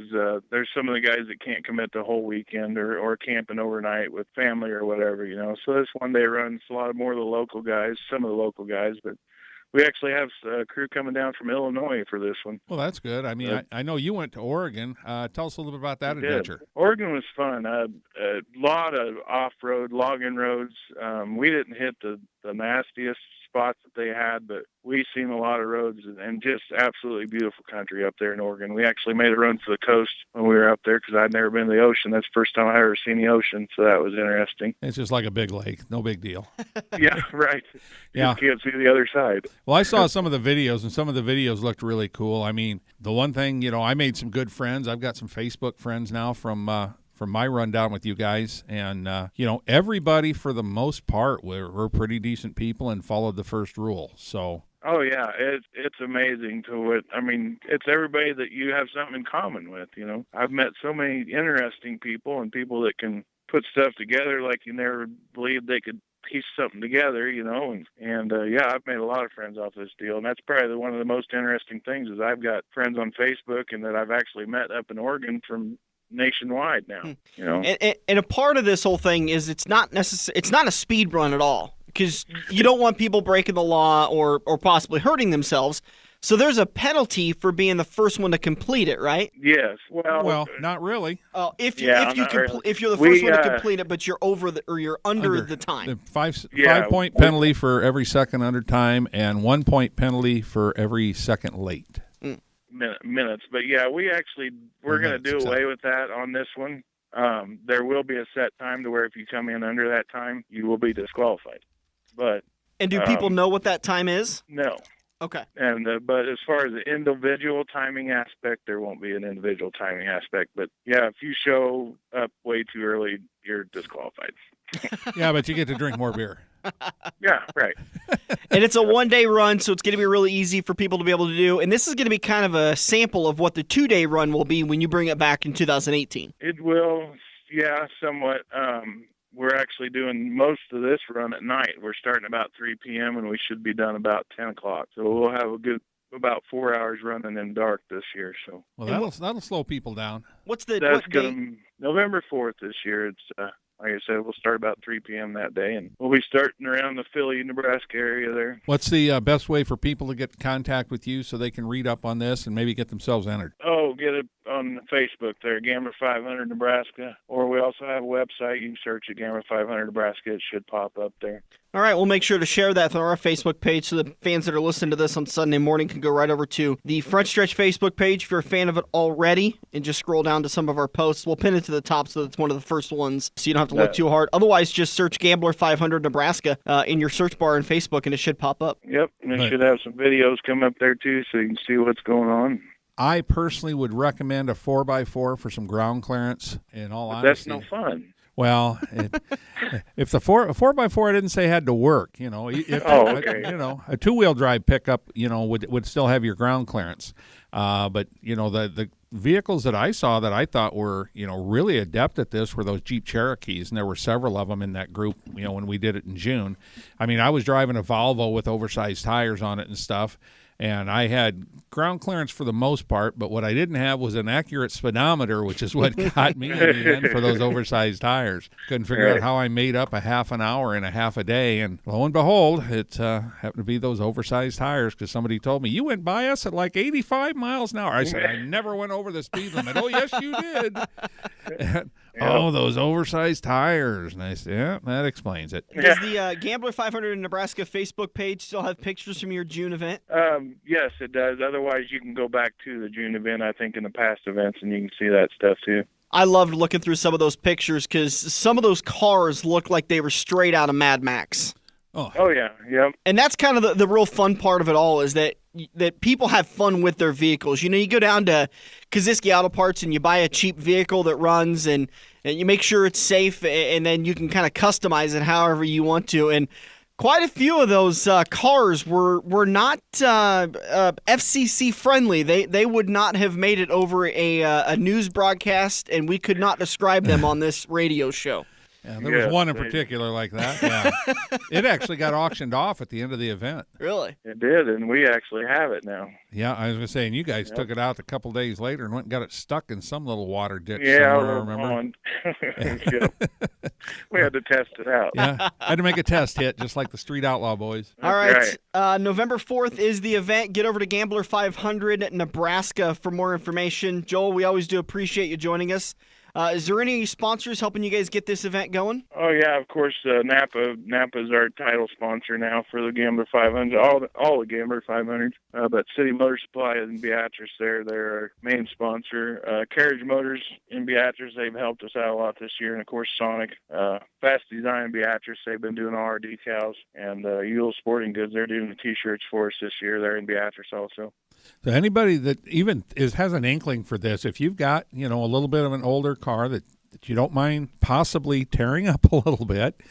there's some of the guys that can't commit the whole weekend or camping overnight with family or whatever, So this one-day run's a lot more of the local guys, some of the local guys, but we actually have a crew coming down from Illinois for this one. Well, that's good. I mean, I know you went to Oregon. Tell us a little bit about that adventure. Oregon was fun. A lot of off-road, logging roads. We didn't hit the nastiest spots that they had, but we've seen a lot of roads and just absolutely beautiful country up there in Oregon. We actually made a run to the coast when we were up there because I'd never been to the ocean. That's the first time I ever seen the ocean, so that was interesting. It's just like a big lake. No big deal. Yeah, right. You can't see the other side. Well, I saw some of the videos, and some of the videos looked really cool. I mean, the one thing, I made some good friends. I've got some Facebook friends now from my rundown with you guys, and everybody for the most part were pretty decent people and followed the first rule. So yeah, it's amazing it's everybday that you have something in common with. I've met so many interesting people and people that can put stuff together like you never believed they could piece something together, I've made a lot of friends off this deal, and that's probably one of the most interesting things is I've got friends on Facebook and that I've actually met up in Oregon from nationwide now. And a part of this whole thing is it's not a speed run at all, because you don't want people breaking the law or possibly hurting themselves. So there's a penalty for being the first one to complete it, right? Yes. Well, not really. If you're the first one to complete it, but you're you're under the time. The 5-point penalty for every second under time, and 1 point penalty for every second late. Minutes, but we're going to do away with that on this one. There will be a set time to where if you come in under that time, you will be disqualified. But And do people know what that time is? No. Okay. And but as far as the individual timing aspect, there won't be an individual timing aspect. But yeah, if you show up way too early, you're disqualified. Yeah, but you get to drink more beer. Yeah, right. And it's a one-day run, so it's going to be really easy for people to be able to do. And this is going to be kind of a sample of what the 2-day run will be when you bring it back in 2018. It will, yeah, somewhat. We're actually doing most of this run at night. We're starting about 3 p.m. and we should be done about 10 o'clock. So we'll have a good about 4 hours running in dark this year. So well, that'll slow people down. What's the that's what day? going November 4th this year. It's like I said, we'll start about 3 p.m. that day, and we'll be starting around the Philly, Nebraska area there. What's the best way for people to get in contact with you so they can read up on this and maybe get themselves entered? Oh, get it on Facebook there, Gambler 500 Nebraska, or we also have a website. You can search at Gambler 500 Nebraska. It should pop up there. All right, we'll make sure to share that on our Facebook page so the fans that are listening to this on Sunday morning can go right over to the Front Stretch Facebook page if you're a fan of it already, and just scroll down to some of our posts. We'll pin it to the top so it's one of the first ones, so you don't have to look too hard. Otherwise, just search Gambler 500 Nebraska in your search bar in Facebook, and it should pop up. Yep, and it should have some videos come up there, too, so you can see what's going on. I personally would recommend a 4x4 for some ground clearance, in all honesty. That's no fun. Well, if the 4x4 I didn't say had to work, okay. A 2-wheel drive pickup, would still have your ground clearance. But the vehicles that I saw that I thought were, really adept at this were those Jeep Cherokees, and there were several of them in that group, when we did it in June. I mean, I was driving a Volvo with oversized tires on it and stuff, and I had ground clearance for the most part, but what I didn't have was an accurate speedometer, which is what got me in the end for those oversized tires. Couldn't figure out how I made up a half an hour in a half a day, and lo and behold, it happened to be those oversized tires because somebody told me, you went by us at like 85 miles an hour. I said, I never went over the speed limit. Oh, yes, you did. And, oh, those oversized tires. And I said, yeah, that explains it. Does the Gambler 500 in Nebraska Facebook page still have pictures from your June event? Yes, it does. Otherwise, you can go back to the June event, I think, in the past events, and you can see that stuff, too. I loved looking through some of those pictures because some of those cars looked like they were straight out of Mad Max. Oh yeah, yep. And that's kind of the real fun part of it all is that people have fun with their vehicles. You go down to Kaziski Auto Parts and you buy a cheap vehicle that runs and you make sure it's safe, and then you can kind of customize it however you want to. And quite a few of those cars were not FCC friendly. They would not have made it over a news broadcast, and we could not describe them on this radio show. Yeah, there was one in particular like that. Yeah. It actually got auctioned off at the end of the event. Really? It did, and we actually have it now. Yeah, I was going to say, and you guys took it out a couple days later and went and got it stuck in some little water ditch somewhere, remember? We had to test it out. Yeah, I had to make a test hit, just like the Street Outlaw boys. All right. November 4th is the event. Get over to Gambler 500 Nebraska for more information. Joel, we always do appreciate you joining us. Is there any sponsors helping you guys get this event going? Oh, yeah, of course, Napa. Napa's our title sponsor now for the Gambler 500, all the Gambler 500s. But City Motor Supply in Beatrice, they're our main sponsor. Carriage Motors in Beatrice, they've helped us out a lot this year. And, of course, Sonic. Fast Design in Beatrice, they've been doing all our decals. And Ewell Sporting Goods, they're doing the T-shirts for us this year. They're in Beatrice also. So anybody that even has an inkling for this, if you've got, a little bit of an older car that you don't mind possibly tearing up a little bit,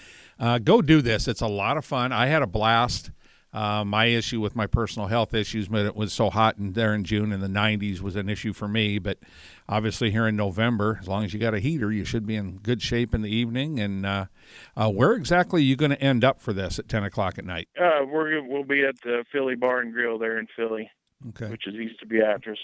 go do this. It's a lot of fun. I had a blast. My issue with my personal health issues, but it was so hot there in June in the 90s was an issue for me. But obviously here in November, as long as you got a heater, you should be in good shape in the evening. And where exactly are you going to end up for this at 10 o'clock at night? We'll be at the Philly Bar and Grill there in Philly. Okay. Which is east of Beatrice.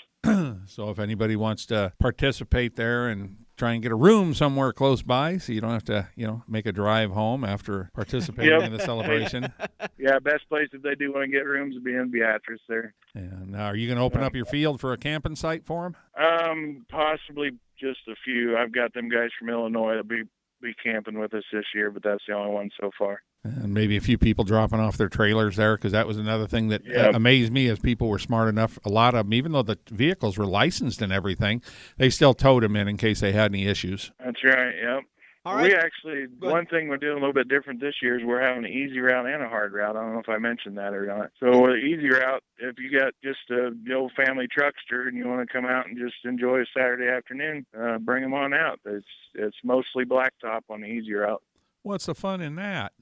So if anybody wants to participate there and try and get a room somewhere close by so you don't have to, make a drive home after participating in the celebration. Yeah, best place if they do want to get rooms would be in Beatrice there. And are you going to open up your field for a camping site for them? Possibly just a few. I've got them guys from Illinois that'll be camping with us this year, but that's the only one so far. And maybe a few people dropping off their trailers there, because that was another thing that amazed me as people were smart enough. A lot of them, even though the vehicles were licensed and everything, they still towed them in case they had any issues. That's right, yep. All right. We actually, one thing we're doing a little bit different this year is we're having an easy route and a hard route. I don't know if I mentioned that or not. So the easy route, if you got just the old family truckster and you want to come out and just enjoy a Saturday afternoon, bring them on out. It's mostly blacktop on the easy route. What's the fun in that?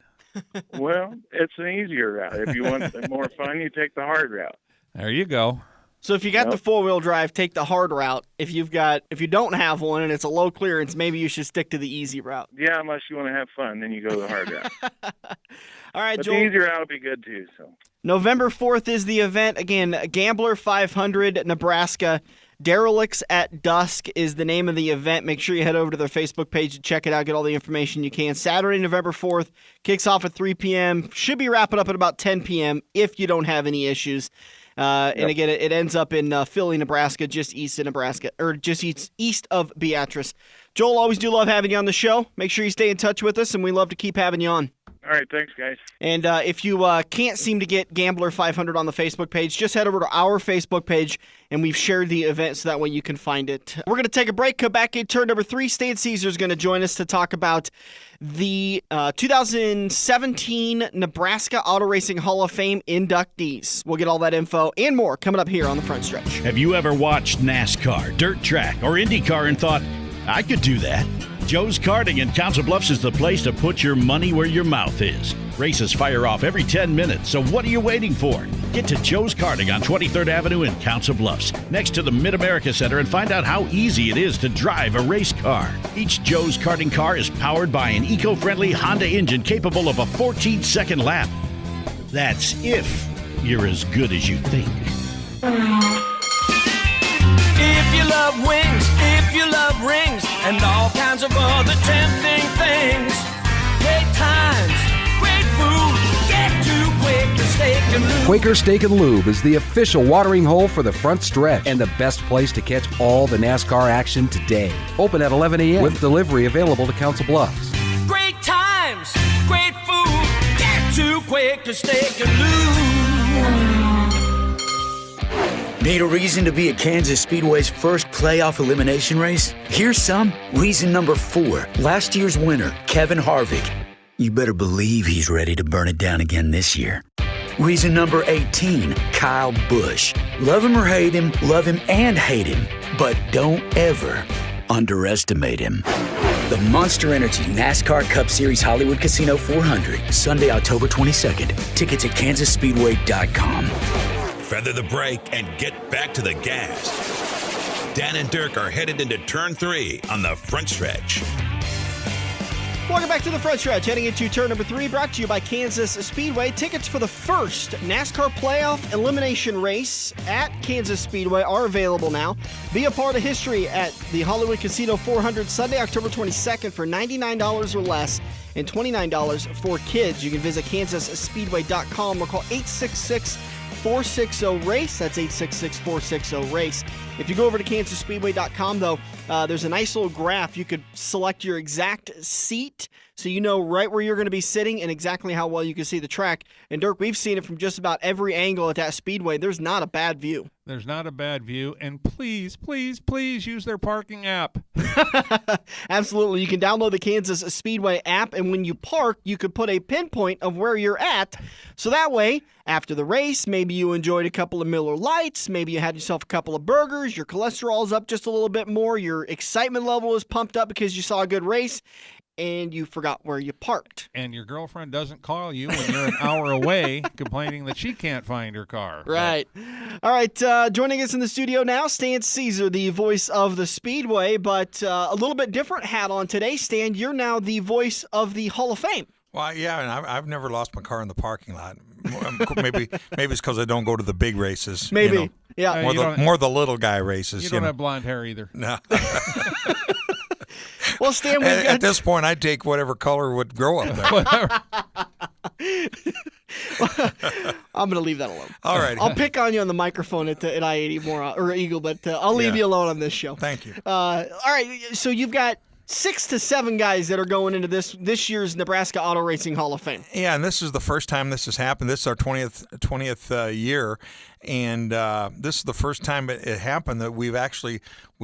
Well, it's an easier route. If you want more fun, you take the hard route. There you go. So if you got the 4-wheel drive, take the hard route. If you don't have one and it's a low clearance, maybe you should stick to the easy route. Yeah, unless you want to have fun, then you go the hard route. All right, but Joel. the easy route will be good too. So November 4th is the event. Again, Gambler 500, Nebraska. Derelicts at Dusk is the name of the event. Make sure you head over to their Facebook page and check it out. Get all the information you can. Saturday, November 4th, kicks off at 3 p.m. Should be wrapping up at about 10 p.m. if you don't have any issues. And again, it ends up in Philly, Nebraska, just east of Nebraska, or just east of Beatrice. Joel, always do love having you on the show. Make sure you stay in touch with us, and we love to keep having you on. all right, thanks, guys. And if you can't seem to get Gambler 500 on the Facebook page, just head over to our Facebook page, and we've shared the event so that way you can find it. We're going to take a break, come back in turn number 3. Stan Cisar is going to join us to talk about the 2017 Nebraska Auto Racing Hall of Fame inductees. We'll get all that info and more coming up here on the front stretch. Have you ever watched NASCAR, dirt track, or IndyCar and thought, I could do that? Joe's Karting in Council Bluffs is the place to put your money where your mouth is. Races fire off every 10 minutes, so what are you waiting for? Get to Joe's Karting on 23rd Avenue in Council Bluffs, next to the Mid-America Center, and find out how easy it is to drive a race car. Each Joe's Karting car is powered by an eco-friendly Honda engine capable of a 14-second lap. That's if you're as good as you think. If you love wings, if you love rings, and all kinds of other tempting things, great times, great food, get to Quaker Steak and Lube. Quaker Steak and Lube is the official watering hole for the front stretch and the best place to catch all the NASCAR action today. Open at 11 a.m. with delivery available to Council Bluffs. Great times, great food, get to Quaker Steak and Lube. Need a reason to be at Kansas Speedway's first playoff elimination race? Here's some. Reason number 4. Last year's winner, Kevin Harvick. You better believe he's ready to burn it down again this year. Reason number 18, Kyle Busch. Love him or hate him, love him and hate him, but don't ever underestimate him. The Monster Energy NASCAR Cup Series Hollywood Casino 400, Sunday, October 22nd. Tickets at kansasSpeedway.com. Feather the brake and get back to the gas. Dan and Dirk are headed into turn 3 on the front stretch. Welcome back to the front stretch. Heading into turn number 3, brought to you by Kansas Speedway. Tickets for the first NASCAR playoff elimination race at Kansas Speedway are available now. Be a part of history at the Hollywood Casino 400, Sunday, October 22nd for $99 or less and $29 for kids. You can visit KansasSpeedway.com or call 866-460-RACE. That's 866-460-RACE. If you go over to KansasSpeedway.com, though, there's a nice little graph. You could select your exact seat so you know right where you're going to be sitting and exactly how well you can see the track. And, Dirk, we've seen it from just about every angle at that speedway. There's not a bad view. There's not a bad view. And please, please, please use their parking app. Absolutely. You can download the Kansas Speedway app, and when you park, you could put a pinpoint of where you're at. So that way, after the race, maybe you enjoyed a couple of Miller Lights, maybe you had yourself a couple of burgers, your cholesterol's up just a little bit more, your excitement level is pumped up because you saw a good race, and you forgot where you parked. And your girlfriend doesn't call you when you're an hour away complaining that she can't find her car. Right. All right, joining us in the studio now, Stan Cisar, the voice of the Speedway, but a little bit different hat on today. Stan, you're now the voice of the Hall of Fame. Well, yeah, and I've never lost my car in the parking lot. Maybe it's because I don't go to the big races. Maybe, you know, yeah. More the little guy races. You don't have blonde hair either. No. Well, Stan, at this point, I'd take whatever color would grow up there. I'm going to leave that alone. All right. I'll pick on you on the microphone at I-80 more, or Eagle, but I'll leave you alone on this show. Thank you. All right, so you've got 6 to 7 guys that are going into this year's Nebraska Auto Racing Hall of Fame. Yeah, and this is the first time this has happened. This is our 20th year, and this is the first time it happened that we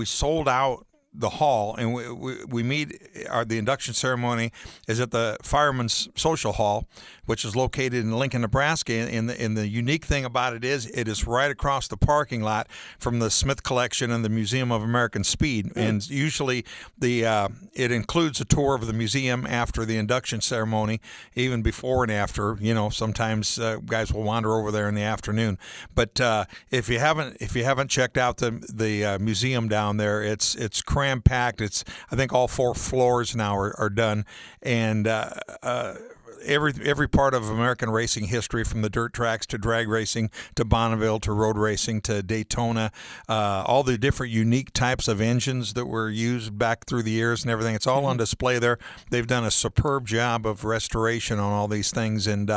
sold out the hall, and we meet. The induction ceremony is at the Fireman's Social Hall, which is located in Lincoln, Nebraska. And the unique thing about it is right across the parking lot from the Smith Collection and the Museum of American Speed. And usually it includes a tour of the museum after the induction ceremony, even before and after. Sometimes guys will wander over there in the afternoon. But if you haven't checked out the museum down there, it's cram packed. It's, I think, all 4 floors now are done, and every part of American racing history, from the dirt tracks to drag racing to Bonneville to road racing to Daytona, all the different unique types of engines that were used back through the years and everything. It's all on display there. They've done a superb job of restoration on all these things, and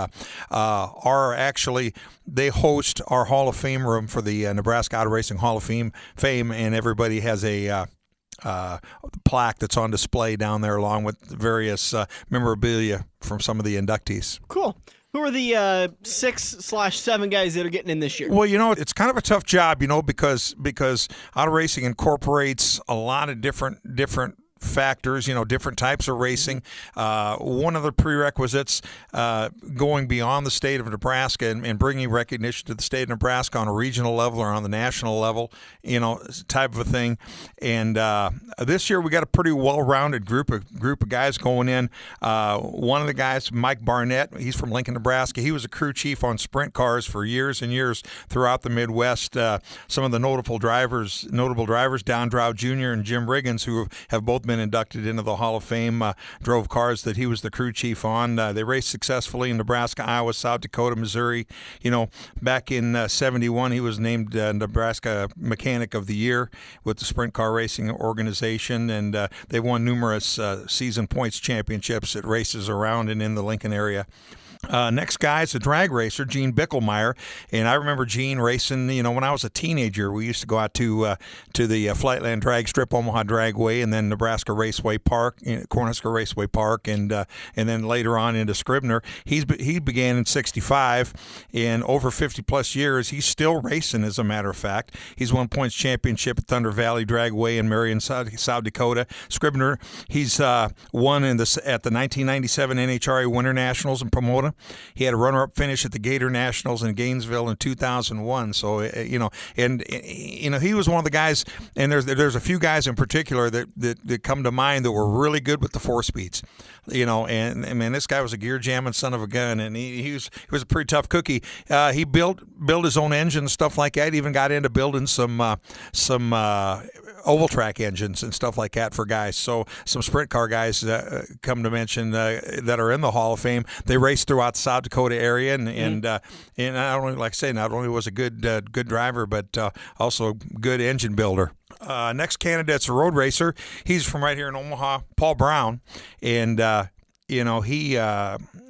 they host our Hall of Fame room for the Nebraska Auto Racing Hall of Fame, and everybody has a plaque that's on display down there, along with various memorabilia from some of the inductees. Cool. Who are the 6/7 guys that are getting in this year? Well, it's kind of a tough job, because auto racing incorporates a lot of different factors, different types of racing. One of the prerequisites, going beyond the state of Nebraska and bringing recognition to the state of Nebraska on a regional level or on the national level, type of a thing. And this year we got a pretty well-rounded group of guys going in. One of the guys, Mike Barnett, he's from Lincoln, Nebraska. He was a crew chief on sprint cars for years and years throughout the Midwest. Some of the notable drivers, Don Drow Jr. and Jim Riggins, who have both been inducted into the Hall of Fame, drove cars that he was the crew chief on. They raced successfully in Nebraska, Iowa, South Dakota, Missouri. Back in 71, he was named Nebraska Mechanic of the Year with the Sprint Car Racing Organization, and they won numerous season points championships at races around and in the Lincoln area. Next guy is a drag racer, Gene Bickelmeyer, and I remember Gene racing. When I was a teenager, we used to go out to the Flightland Drag Strip, Omaha Dragway, and then Nebraska Raceway Park, Cornhusker Raceway Park, and then later on into Scribner. He began in '65, and over 50 plus years, he's still racing. As a matter of fact, he's won points championship at Thunder Valley Dragway in Marion, South Dakota. Scribner, he's won at the 1997 NHRA Winter Nationals in Pomona. He had a runner-up finish at the Gator Nationals in Gainesville in 2001. So he was one of the guys. And there's a few guys in particular that come to mind that were really good with the 4-speeds. And man, this guy was a gear jamming son of a gun, and he was a pretty tough cookie. He built his own engine and stuff like that. He even got into building some oval track engines and stuff like that for guys. So some sprint car guys come to mention that are in the Hall of Fame. They raced throughout the South Dakota area, and not only was a good driver, but also a good engine builder. Next candidate's a road racer. He's from right here in Omaha, Paul Brown, and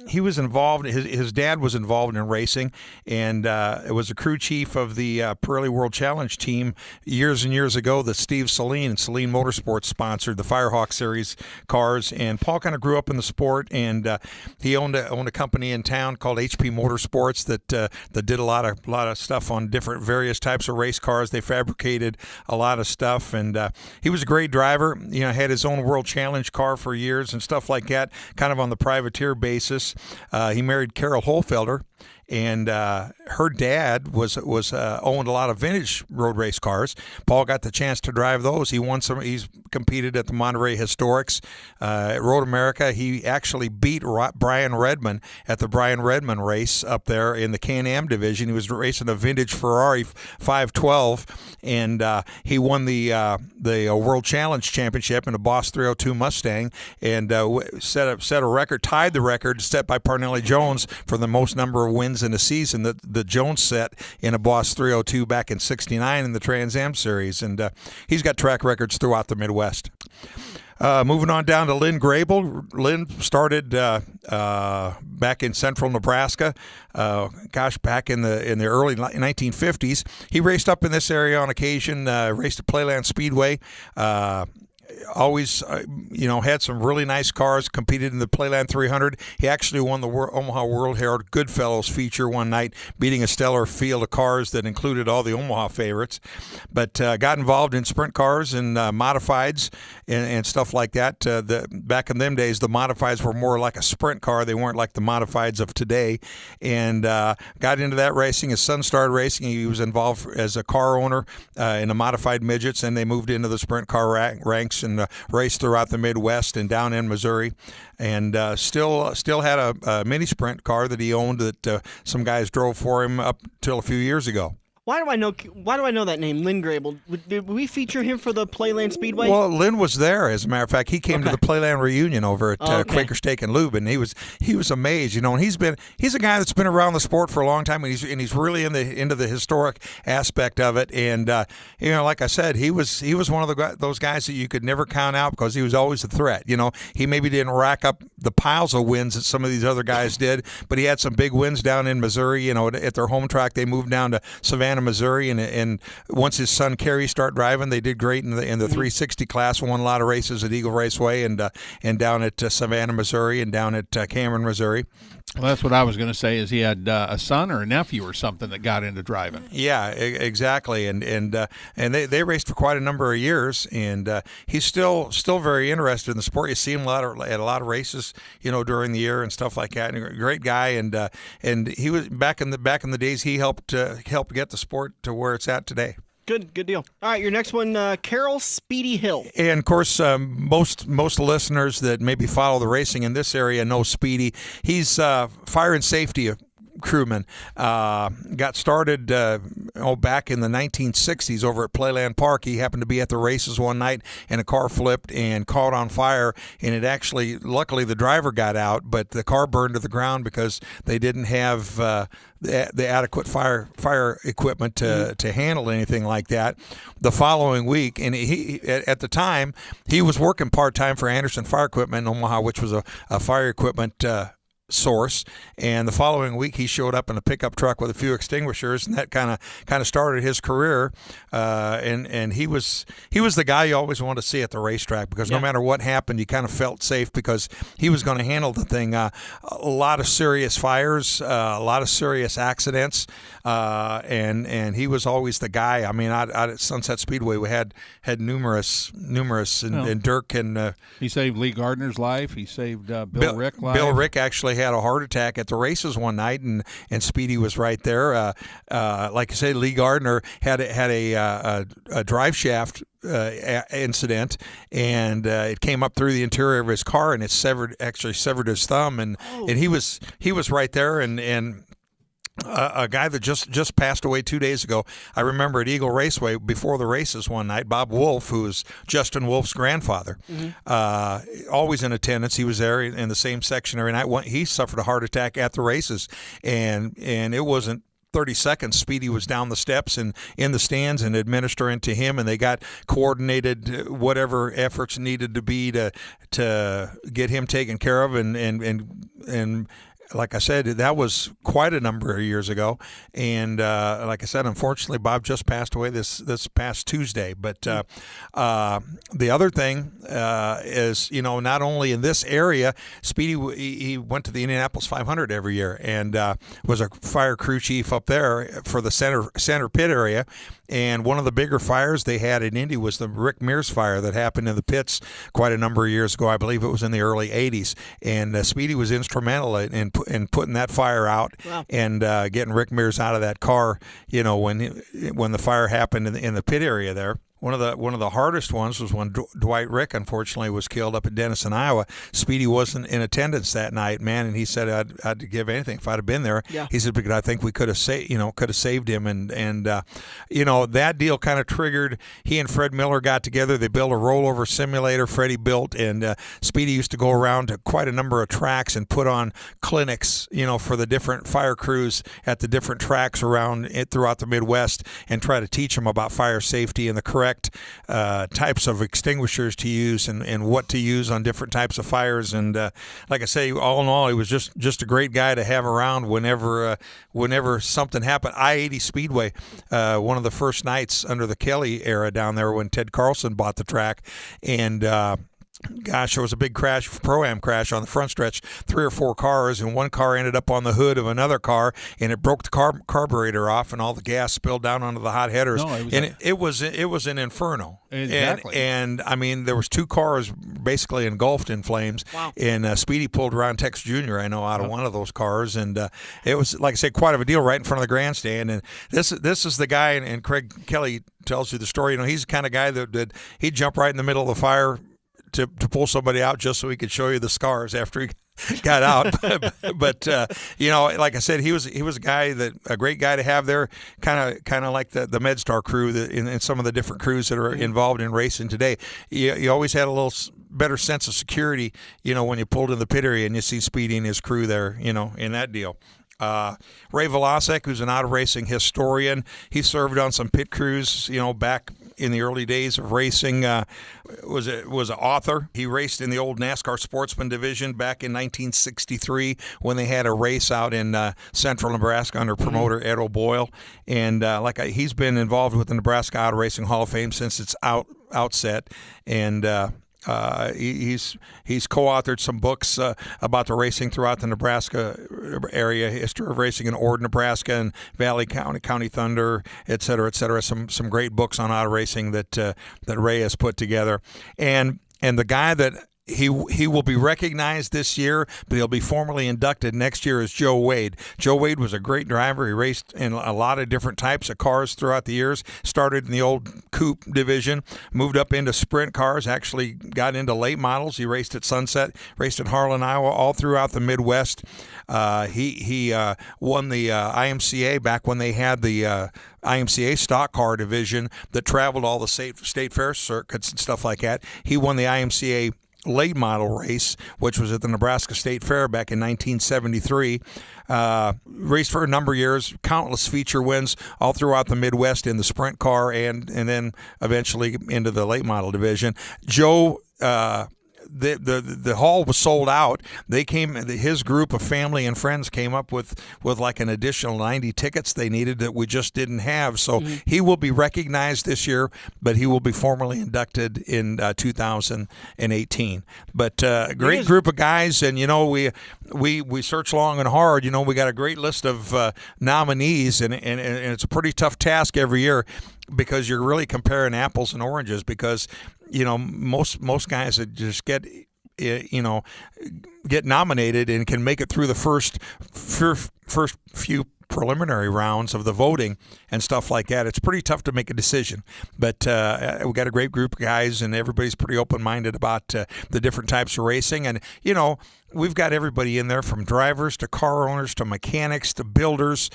he was involved. His dad was involved in racing, and it was a crew chief of the Pirelli World Challenge team years and years ago that Steve Saleen and Saleen Motorsports sponsored the Firehawk Series cars. And Paul kind of grew up in the sport, and he owned a company in town called HP Motorsports that did a lot of stuff on various types of race cars. They fabricated a lot of stuff, and he was a great driver. Had his own World Challenge car for years and stuff like that, kind of on the privateer basis. He married Carol Holfelder, and her dad was owned a lot of vintage road race cars. Paul got the chance to drive those. He's competed at the Monterey Historics, at Road America. He actually beat Brian Redman at the Brian Redman race up there in the Can-Am division. He was racing a vintage Ferrari 512, and he won the World Challenge Championship in a Boss 302 Mustang, and set a record, tied the record set by Parnelli Jones for the most number of wins in a season that the Jones set in a Boss 302 back in '69 in the Trans Am Series, and he's got track records throughout the Midwest. Moving on down to Lynn Grable. Lynn started back in central Nebraska, back in the early 1950s. He raced up in this area on occasion, raced at Playland Speedway, always, had some really nice cars, competed in the Playland 300. He actually won the Omaha World Herald Goodfellows feature one night, beating a stellar field of cars that included all the Omaha favorites. But got involved in sprint cars and modifieds and stuff like that. Back in them days, the modifieds were more like a sprint car. They weren't like the modifieds of today. And got into that racing. His son started racing. He was involved as a car owner in the modified midgets, and they moved into the sprint car ranks and raced throughout the Midwest and down in Missouri. And still had a mini sprint car that he owned that some guys drove for him up till a few years ago. Why do I know that name, Lynn Grable? Did we feature him for the Playland Speedway? Well, Lynn was there, as a matter of fact. He came to the Playland reunion over at Quaker Steak and Lube, and he was amazed, And he's a guy that's been around the sport for a long time, and he's really into the historic aspect of it. And like I said, he was one of those guys that you could never count out because he was always a threat. He maybe didn't rack up the piles of wins that some of these other guys did, but he had some big wins down in Missouri. At their home track, they moved down to Savannah, Missouri, and once his son Kerry started driving, they did great in the 360 class. Won a lot of races at Eagle Raceway and down at Savannah, Missouri, and down at Cameron, Missouri. Well, that's what I was going to say. Is he had a son or a nephew or something that got into driving? Yeah, exactly. And they raced for quite a number of years, and he's still very interested in the sport. You see him at a lot of races, during the year and stuff like that. And a great guy, and he was back in the days. He helped get the sport to where it's at today. Good deal. All right, your next one, Carroll Speedy Hill. And, of course, most listeners that maybe follow the racing in this area know Speedy. He's fire and safety crewman. Got started back in the 1960s over at Playland Park. He happened to be at the races one night, and a car flipped and caught on fire. And it actually, luckily, the driver got out, but the car burned to the ground because they didn't have the adequate fire equipment to handle anything like that. The following week, and he at the time he was working part-time for Anderson Fire Equipment in Omaha, which was a fire equipment source, and the following week he showed up in a pickup truck with a few extinguishers, and that kind of started his career. And he was the guy you always wanted to see at the racetrack because no matter what happened, you kind of felt safe because he was going to handle the thing. A lot of serious fires, a lot of serious accidents, and he was always the guy. I mean, at Sunset Speedway we had numerous, and Dirk and he saved Lee Gardner's life. He saved Bill Rick's life. Bill Rick actually had a heart attack at the races one night, and Speedy was right there. Like I say, Lee Gardner had a drive shaft incident, and it came up through the interior of his car, and it severed his thumb, and he was right there, and a guy that just passed away 2 days ago. I remember at Eagle Raceway before the races one night, Bob Wolf, who was Justin Wolf's grandfather, always in attendance. He was there in the same section every night. He suffered a heart attack at the races, and it wasn't 30 seconds. Speedy was down the steps and in the stands and administering to him, and they got coordinated whatever efforts needed to be to get him taken care of, and like I said, that was quite a number of years ago, and like I said, unfortunately, Bob just passed away this past Tuesday. But the other thing is, not only in this area, Speedy he went to the Indianapolis 500 every year and was a fire crew chief up there for the center pit area. And one of the bigger fires they had in Indy was the Rick Mears fire that happened in the pits quite a number of years ago. I believe it was in the early 80s. And Speedy was instrumental in putting that fire out and getting Rick Mears out of that car, when the fire happened in the pit area there. One of the hardest ones was when Dwight Rick unfortunately was killed up in Denison, Iowa. Speedy wasn't in attendance that night, man, and he said I'd give anything if I'd have been there. Yeah. He said because I think we could have saved him, and that deal kind of triggered. He and Fred Miller got together. They built a rollover simulator. Freddie built, and Speedy used to go around to quite a number of tracks and put on clinics, for the different fire crews at the different tracks around throughout the Midwest and try to teach them about fire safety and the correct correct types of extinguishers to use and what to use on different types of fires. And like I say, all in all, he was just a great guy to have around whenever something happened. I-80 Speedway, one of the first nights under the Kelly era down there when Ted Carlson bought the track, and gosh, there was a big crash, Pro-Am crash on the front stretch, 3 or 4 cars, and one car ended up on the hood of another car, and it broke the carburetor off, and all the gas spilled down onto the hot headers. It was an inferno. Exactly. And I mean, there was 2 cars basically engulfed in flames. Wow. And Speedy pulled around Tex Jr., I know, out of one of those cars, and it was, like I say, quite of a deal right in front of the grandstand. And this is the guy, and Craig Kelly tells you the story. You know, he's the kind of guy that he'd jump right in the middle of the fire to pull somebody out just so he could show you the scars after he got out. But you know, like I said, he was a great guy to have there, kind of like the MedStar crew in some of the different crews that are involved in racing today. You always had a little better sense of security, you know, when you pulled in the pit area and you see Speedy and his crew there, you know, in that deal. Ray Velasek, who's an auto racing historian, he served on some pit crews, you know, back in the early days of racing. Was an author. He raced in the old NASCAR Sportsman division back in 1963 when they had a race out in central Nebraska under promoter Ed O'Boyle. And he's been involved with the Nebraska Auto Racing Hall of Fame since its outset. And he's co-authored some books about the racing throughout the Nebraska area, history of racing in Ord, Nebraska, and Valley County, County Thunder, et cetera, et cetera. Some great books on auto racing that Ray has put together. And the guy that he will be recognized this year, but he'll be formally inducted next year, is Joe Wade. Joe Wade was a great driver. He raced in a lot of different types of cars throughout the years. Started in the old coupe division, moved up into sprint cars, actually got into late models. He raced at Sunset, raced at Harlan, Iowa, all throughout the Midwest. He won the IMCA back when they had the IMCA stock car division that traveled all the state fair circuits and stuff like that. He won the IMCA late model race, which was at the Nebraska State Fair back in 1973. Raced for a number of years, countless feature wins all throughout the Midwest in the sprint car and then eventually into the late model division. Joe, the hall was sold out. His group of family and friends came up with like an additional 90 tickets they needed that we just didn't have. So he will be recognized this year, but he will be formally inducted in 2018. But great group of guys, and you know, we search long and hard. You know, we got a great list of nominees, and it's a pretty tough task every year, because you're really comparing apples and oranges, because you know, most guys that just get nominated and can make it through the first few preliminary rounds of the voting and stuff like that. It's pretty tough to make a decision, but we got a great group of guys, and everybody's pretty open-minded about the different types of racing. And you know, we've got everybody in there, from drivers to car owners to mechanics to builders,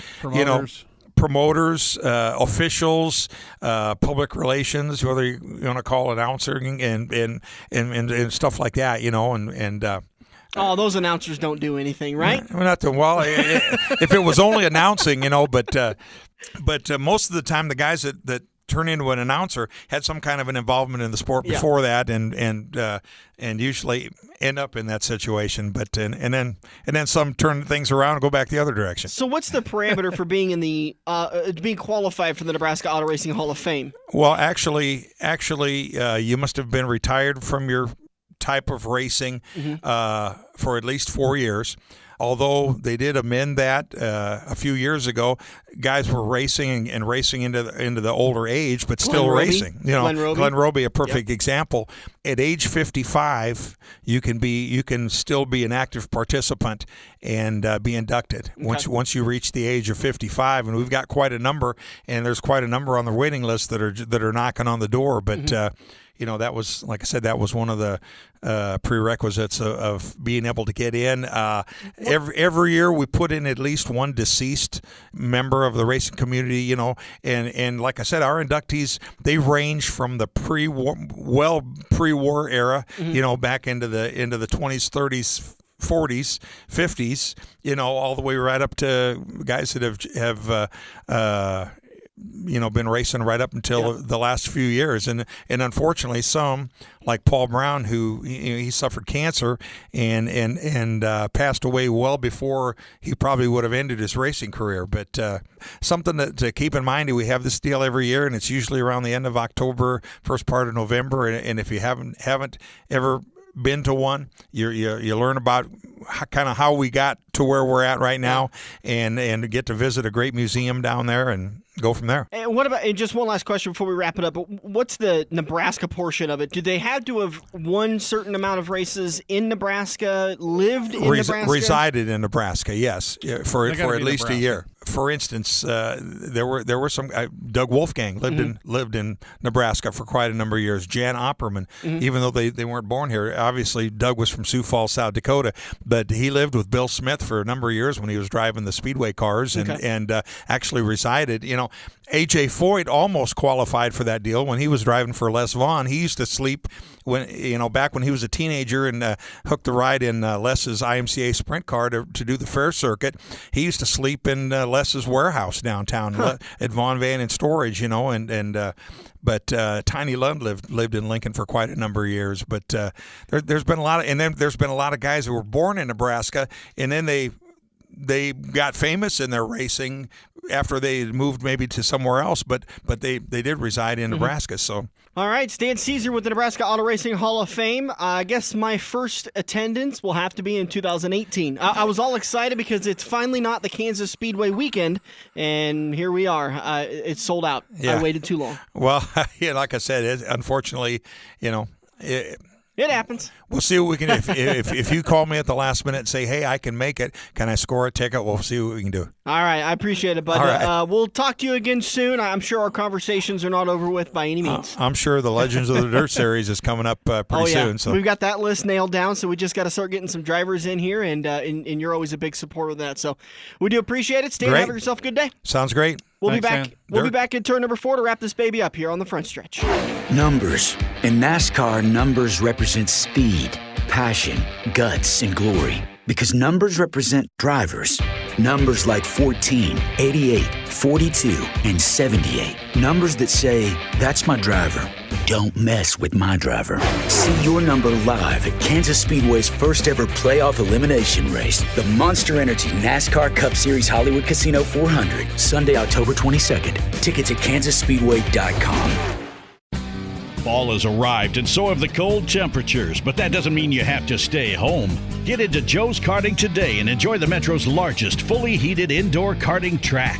promoters, officials, public relations, whether you want to call it announcing and stuff like that, you know, and oh, those announcers don't do anything, right? If it was only announcing, you know, but most of the time the guys that turn into an announcer had some kind of an involvement in the sport before that, and usually end up in that situation. But and then some turn things around and go back the other direction. So what's the parameter for being in the being qualified for the Nebraska Auto Racing Hall of Fame? Well, actually, you must have been retired from your type of racing for at least 4 years. Although they did amend that a few years ago, guys were racing and racing into the older age, but still racing. You know, Glenn Roby, a perfect example. At age 55, you can still be an active participant and be inducted once you reach the age of 55. And we've got quite a number, and there's quite a number on the waiting list that are knocking on the door. But you know, that was, like I said, that was one of the prerequisites of being able to get in. Every year we put in at least one deceased member of the racing community, you know, and like I said, our inductees, they range from the pre-war era, you know, back into the 20s, 30s, 40s, 50s, you know, all the way right up to guys that have been racing right up until the last few years, and unfortunately, some like Paul Brown, who he suffered cancer and passed away well before he probably would have ended his racing career. But something to keep in mind: we have this deal every year, and it's usually around the end of October, first part of November. And if you haven't ever been to one, you learn about kind of how we got to where we're at right now, and get to visit a great museum down there and go from there. And what about, and just one last question before we wrap it up, what's the Nebraska portion of it? Do they have to have won certain amount of races in Nebraska, lived in Nebraska? Resided in Nebraska, yes, for at least a year. For instance, there were some Doug Wolfgang lived in Nebraska for quite a number of years. Jan Opperman, even though they weren't born here, obviously Doug was from Sioux Falls, South Dakota, but he lived with Bill Smith for a number of years when he was driving the speedway cars, and actually resided. A.J. Foyt almost qualified for that deal when he was driving for Les Vaughn. He used to sleep back when he was a teenager and hooked the ride in Les's IMCA sprint car to do the fair circuit. He used to sleep in Les's warehouse downtown at Vaughn Van and Storage, but Tiny Lund lived in Lincoln for quite a number of years. But there's been a lot of guys who were born in Nebraska, and then they got famous in their racing after they moved maybe to somewhere else, but they did reside in Nebraska. So. All right, it's Dan Cisar with the Nebraska Auto Racing Hall of Fame. I guess my first attendance will have to be in 2018. I was all excited because it's finally not the Kansas Speedway weekend, and here we are. It's sold out. Yeah. I waited too long. Well, like I said, unfortunately, it happens. We'll see what we can do. If you call me at the last minute and say, hey, I can make it, can I score a ticket? We'll see what we can do. All right. I appreciate it, bud. Right. We'll talk to you again soon. I'm sure our conversations are not over with by any means. I'm sure the Legends of the Dirt Series is coming up pretty soon. So we've got that list nailed down, so we just got to start getting some drivers in here, and you're always a big supporter of that. So we do appreciate it. Stan, have yourself a good day. Sounds great. We'll be back. We'll be back in turn number 4 to wrap this baby up here on the front stretch. Numbers. In NASCAR, numbers represent speed, passion, guts, and glory. Because numbers represent drivers. Numbers like 14, 88, 42, and 78. Numbers that say, that's my driver. Don't mess with my driver. See your number live at Kansas Speedway's first ever playoff elimination race, the Monster Energy NASCAR Cup Series Hollywood Casino 400, Sunday, October 22nd. Tickets at kansasspeedway.com. Fall has arrived, and so have the cold temperatures, but that doesn't mean you have to stay home. Get into Joe's Karting today and enjoy the Metro's largest fully heated indoor karting track.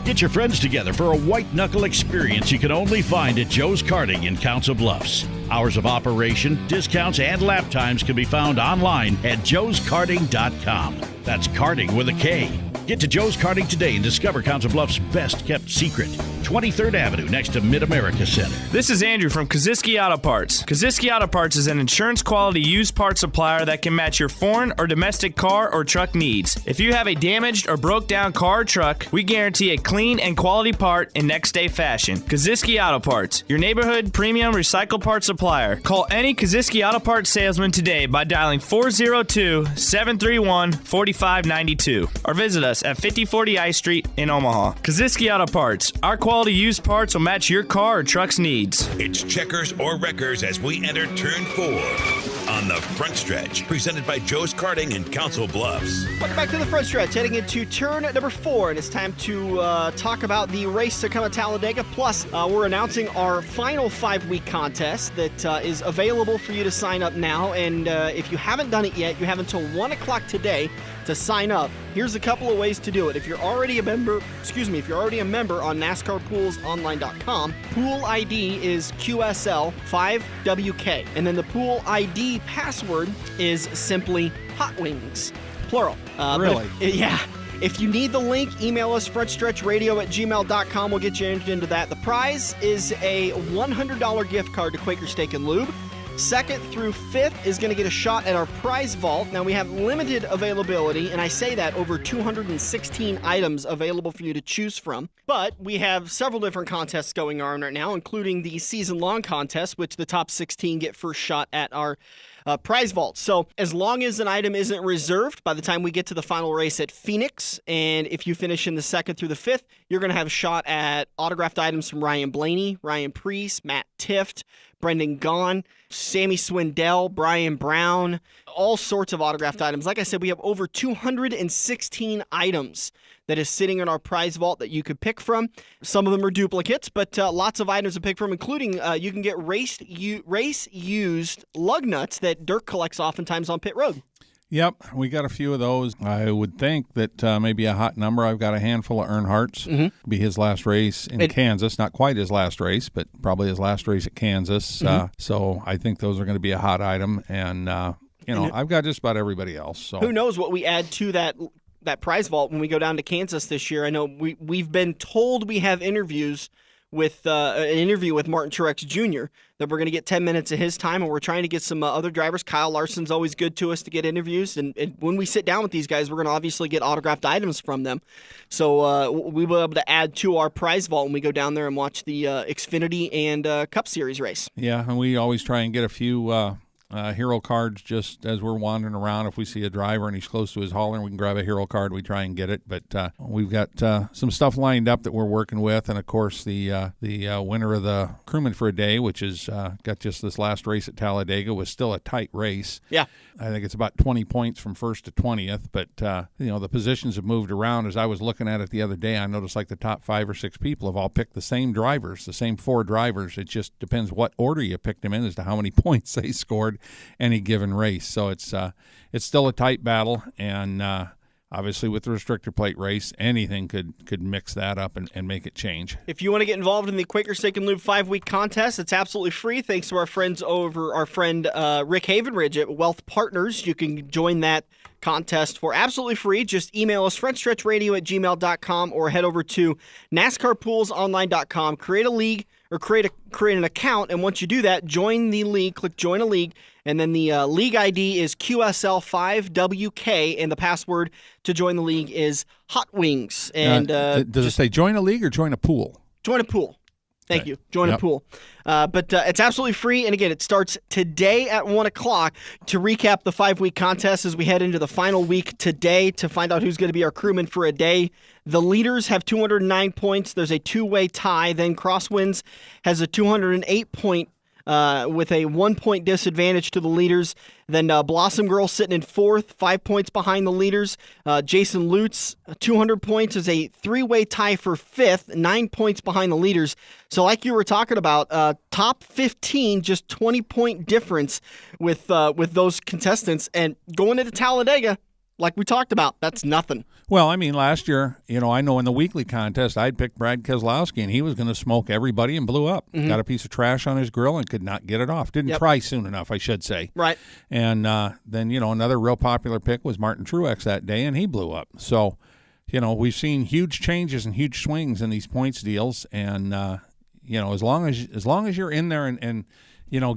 Get your friends together for a white-knuckle experience you can only find at Joe's Karting in Council Bluffs. Hours of operation, discounts, and lap times can be found online at joeskarting.com. That's karting with a K. Get to Joe's Karting today and discover Council Bluffs' best-kept secret, 23rd Avenue next to Mid-America Center. This is Andrew from Koziski Auto Parts. Koziski Auto Parts is an insurance-quality used parts supplier that can match your foreign or domestic car or truck needs. If you have a damaged or broke-down car or truck, we guarantee a clean and quality part in next-day fashion. Koziski Auto Parts, your neighborhood premium recycled parts supplier. Call any Koziski Auto Parts salesman today by dialing 402-731-4592 or visit us at 5040 I Street in Omaha. Koziski Auto Parts. Our quality used parts will match your car or truck's needs. It's checkers or wreckers as we enter turn 4 on the front stretch, presented by Joe's Karting in Council Bluffs. Welcome back to the front stretch, heading into turn number 4, and it's time to talk about the race to come at Talladega. Plus, we're announcing our final 5-week contest that is available for you to sign up now. And if you haven't done it yet, you have until 1 o'clock today to sign up. Here's a couple of ways to do it. If you're already a member on NASCARPoolsOnline.com, pool ID is QSL5WK, and then the pool ID password is simply Hot Wings, plural. Really? If you need the link, email us frontstretchradio@gmail.com. We'll get you entered into that. The prize is a $100 gift card to Quaker Steak and Lube. 2nd through 5th is going to get a shot at our prize vault. Now, we have limited availability, and I say that over 216 items available for you to choose from. But we have several different contests going on right now, including the season-long contest, which the top 16 get first shot at our prize vault. So as long as an item isn't reserved by the time we get to the final race at Phoenix, and if you finish in the 2nd through the 5th, you're going to have a shot at autographed items from Ryan Blaney, Ryan Priest, Matt Tift, Brendan Gaughan, Sammy Swindell, Brian Brown, all sorts of autographed items. Like I said, we have over 216 items that is sitting in our prize vault that you could pick from. Some of them are duplicates, but lots of items to pick from, including you can get race-used lug nuts that Dirk collects oftentimes on pit road. Yep, we got a few of those. I would think that maybe a hot number. I've got a handful of Earnhardt's. Be his last race in Kansas. Not quite his last race, but probably his last race at Kansas. So I think those are going to be a hot item. And, I've got just about everybody else. So who knows what we add to that prize vault when we go down to Kansas this year. I know we've been told we have interviews with an interview with Martin Truex Jr. that we're going to get 10 minutes of his time, and we're trying to get some other drivers. Kyle Larson's always good to us to get interviews, and when we sit down with these guys, we're going to obviously get autographed items from them. So we will be able to add to our prize vault when we go down there and watch the Xfinity and Cup Series race. Yeah, and we always try and get a few hero cards just as we're wandering around. If we see a driver and he's close to his hauler and we can grab a hero card, we try and get it. But we've got some stuff lined up that we're working with, and of course the winner of the Crewman for a Day, which is got just this last race at Talladega, was still a tight race. Yeah, I think it's about 20 points from 1st to 20th, but the positions have moved around. As I was looking at it the other day, I noticed like the top 5 or 6 people have all picked the same drivers, the same 4 drivers. It just depends what order you picked them in as to how many points they scored any given race. So it's still a tight battle, and obviously with the restrictor plate race, anything could mix that up and make it change. If you want to get involved in the Quaker Steak and Lube 5-week contest, it's absolutely free. Thanks to our friend Rick Havenridge at Wealth Partners. You can join that contest for absolutely free. Just email us frontstretchradio@gmail.com or head over to NASCARpoolsonline.com. Create a league or create an account, and once you do that, join the league. Click Join a League, and then the league ID is QSL5WK, and the password to join the league is Hot Wings. And does it say join a league or join a pool? Join a pool. Thank you. Join a pool. But it's absolutely free. And again, it starts today at 1 o'clock. To recap the 5-week contest as we head into the final week today to find out who's going to be our crewman for a day. The leaders have 209 points. There's a 2-way tie. Then Crosswinds has a 208 point with a 1-point disadvantage to the leaders. Then Blossom Girl sitting in 4th, 5 points behind the leaders. Jason Lutz, 200 points, is a 3-way tie for 5th, 9 points behind the leaders. So like you were talking about, top 15, just 20-point difference with those contestants. And going into Talladega, like we talked about, that's nothing. Well, I mean, last year, I know in the weekly contest, I'd picked Brad Keselowski, and he was going to smoke everybody and blew up. Got a piece of trash on his grill and could not get it off. Didn't try soon enough, I should say. Right. And then, another real popular pick was Martin Truex that day, and he blew up. So, we've seen huge changes and huge swings in these points deals, and, as long as you're in there and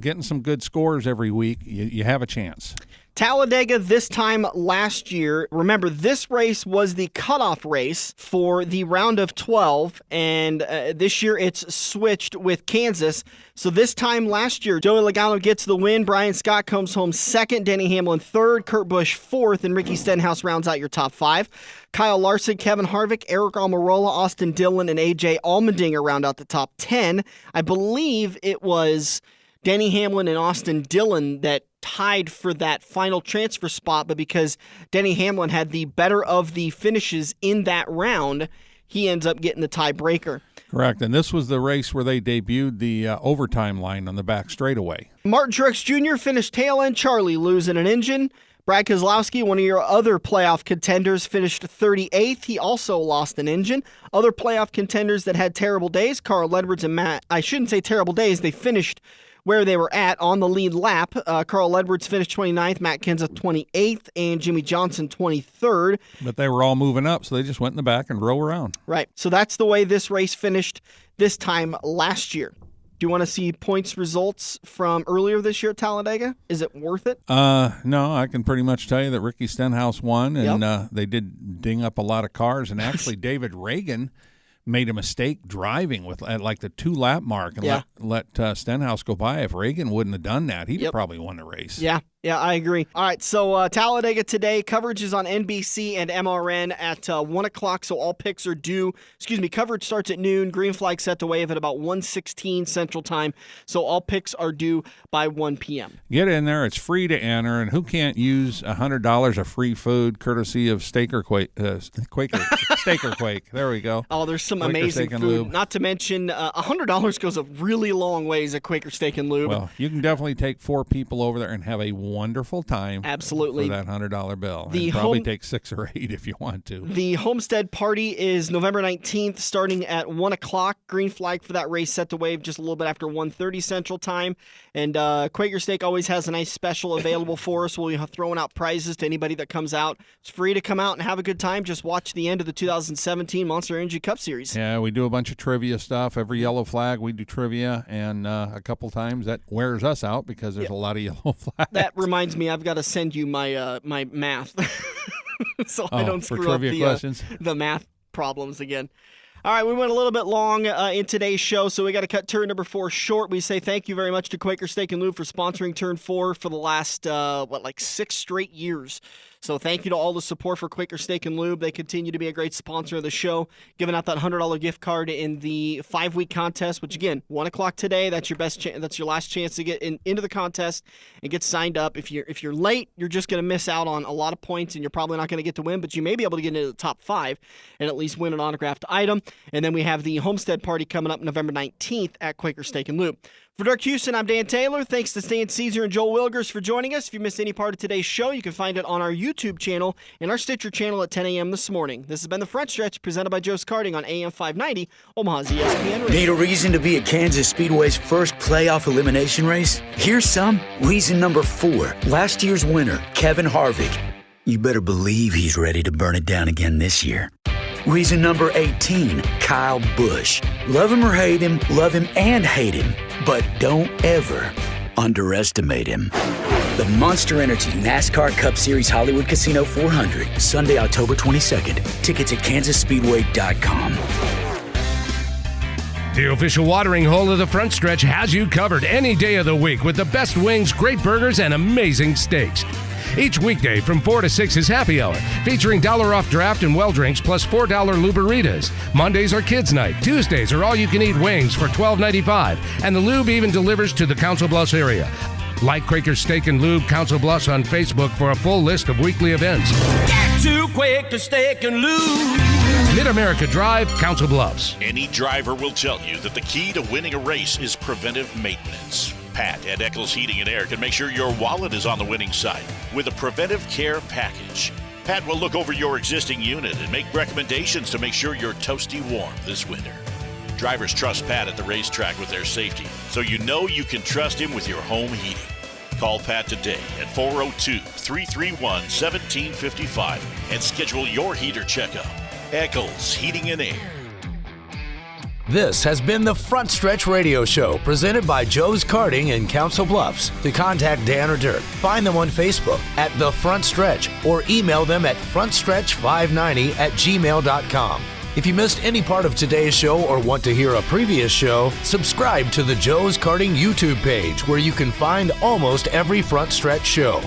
getting some good scores every week, you have a chance. Talladega this time last year, remember, this race was the cutoff race for the round of 12, and this year it's switched with Kansas. So this time last year, Joey Logano gets the win, Brian Scott comes home 2nd, Denny Hamlin 3rd, Kurt Busch 4th, and Ricky Stenhouse rounds out your top 5. Kyle Larson, Kevin Harvick, Eric Almirola, Austin Dillon, and A.J. Allmendinger round out the top 10. I believe it was Denny Hamlin and Austin Dillon that tied for that final transfer spot, but because Denny Hamlin had the better of the finishes in that round, he ends up getting the tiebreaker. Correct, and this was the race where they debuted the overtime line on the back straightaway. Martin Truex Jr. finished tail end Charlie, losing an engine. Brad Keselowski, one of your other playoff contenders, finished 38th. He also lost an engine. Other playoff contenders that had terrible days, Carl Edwards and Matt, I shouldn't say terrible days, they finished where they were at on the lead lap. Carl Edwards finished 29th, Matt Kenseth 28th, and Jimmy Johnson 23rd. But they were all moving up, so they just went in the back and drove around. Right. So that's the way this race finished this time last year. Do you want to see points results from earlier this year at Talladega? Is it worth it? No, I can pretty much tell you that Ricky Stenhouse won, and they did ding up a lot of cars. And actually, David Reagan made a mistake driving at like the 2-lap mark and let Stenhouse go by. If Reagan wouldn't have done that, he'd have probably won the race. Yeah, Yeah, I agree. All right, so Talladega today. Coverage is on NBC and MRN at 1 o'clock, so all picks are due. Coverage starts at noon. Green flag set to wave at about 1:16 Central Time, so all picks are due by 1 p.m. Get in there. It's free to enter, and who can't use $100 of free food courtesy of Quaker Steak or Quake. There we go. Oh, there's some Quaker amazing Steak and food. Lube. Not to mention, $100 goes a really long ways at Quaker Steak and Lube. Well, you can definitely take 4 people over there and have a wonderful time. Absolutely. For that $100 bill. And probably take 6 or 8 if you want to. The Homestead Party is November 19th, starting at 1 o'clock. Green flag for that race set to wave just a little bit after 1:30 Central Time. And Quaker Steak always has a nice special available for us. We'll be throwing out prizes to anybody that comes out. It's free to come out and have a good time. Just watch the end of the 2017 Monster Energy Cup Series. Yeah, we do a bunch of trivia stuff. Every yellow flag, we do trivia. And a couple times that wears us out because there's a lot of yellow flags. That reminds me, I've got to send you my my math so I don't screw up the math problems again. All right, we went a little bit long in today's show, so we got to cut turn number 4 short. We say thank you very much to Quaker Steak and Lube for sponsoring turn 4 for the last 6 straight years. So thank you to all the support for Quaker Steak and Lube. They continue to be a great sponsor of the show, giving out that $100 gift card in the 5-week contest, which again, 1 o'clock today. That's your best. That's your last chance to get into the contest and get signed up. If you're late, you're just going to miss out on a lot of points, and you're probably not going to get to win. But you may be able to get into the top 5 and at least win an autographed item. And then we have the Homestead Party coming up November 19th at Quaker Steak and Lube. For Dirk Houston, I'm Dan Taylor. Thanks to Stan Cisar and Joel Wilgers for joining us. If you missed any part of today's show, you can find it on our YouTube channel and our Stitcher channel at 10 a.m. this morning. This has been The Front Stretch, presented by Joe's Karting on AM 590, Omaha's ESPN Radio. Need a reason to be at Kansas Speedway's first playoff elimination race? Here's some. Reason number 4. Last year's winner, Kevin Harvick. You better believe he's ready to burn it down again this year. Reason number 18, Kyle Busch. Love him or hate him, love him and hate him, but don't ever underestimate him. The Monster Energy NASCAR Cup Series Hollywood Casino 400, Sunday, October 22nd. Tickets at kansasspeedway.com. The official watering hole of the Front Stretch has you covered any day of the week with the best wings, great burgers, and amazing steaks. Each weekday from 4 to 6 is happy hour, featuring $1 off draft and well drinks plus $4 Luberitas. Mondays are kids' night. Tuesdays are all-you-can-eat wings for $12.95, and the lube even delivers to the Council Bluffs area. Like Quaker Steak and Lube Council Bluffs on Facebook for a full list of weekly events. Get to Quaker Steak and Lube. Mid-America Drive, Council Bluffs. Any driver will tell you that the key to winning a race is preventive maintenance. Pat at Eccles Heating and Air can make sure your wallet is on the winning side with a preventive care package. Pat will look over your existing unit and make recommendations to make sure you're toasty warm this winter. Drivers trust Pat at the racetrack with their safety, so you know you can trust him with your home heating. Call Pat today at 402-331-1755 and schedule your heater checkup. Eccles Heating and Air. This has been the Front Stretch Radio Show, presented by Joe's Karting in Council Bluffs. To contact Dan or Dirk, find them on Facebook at The Front Stretch or email them at frontstretch590@gmail.com. If you missed any part of today's show or want to hear a previous show, subscribe to the Joe's Karting YouTube page, where you can find almost every Front Stretch show.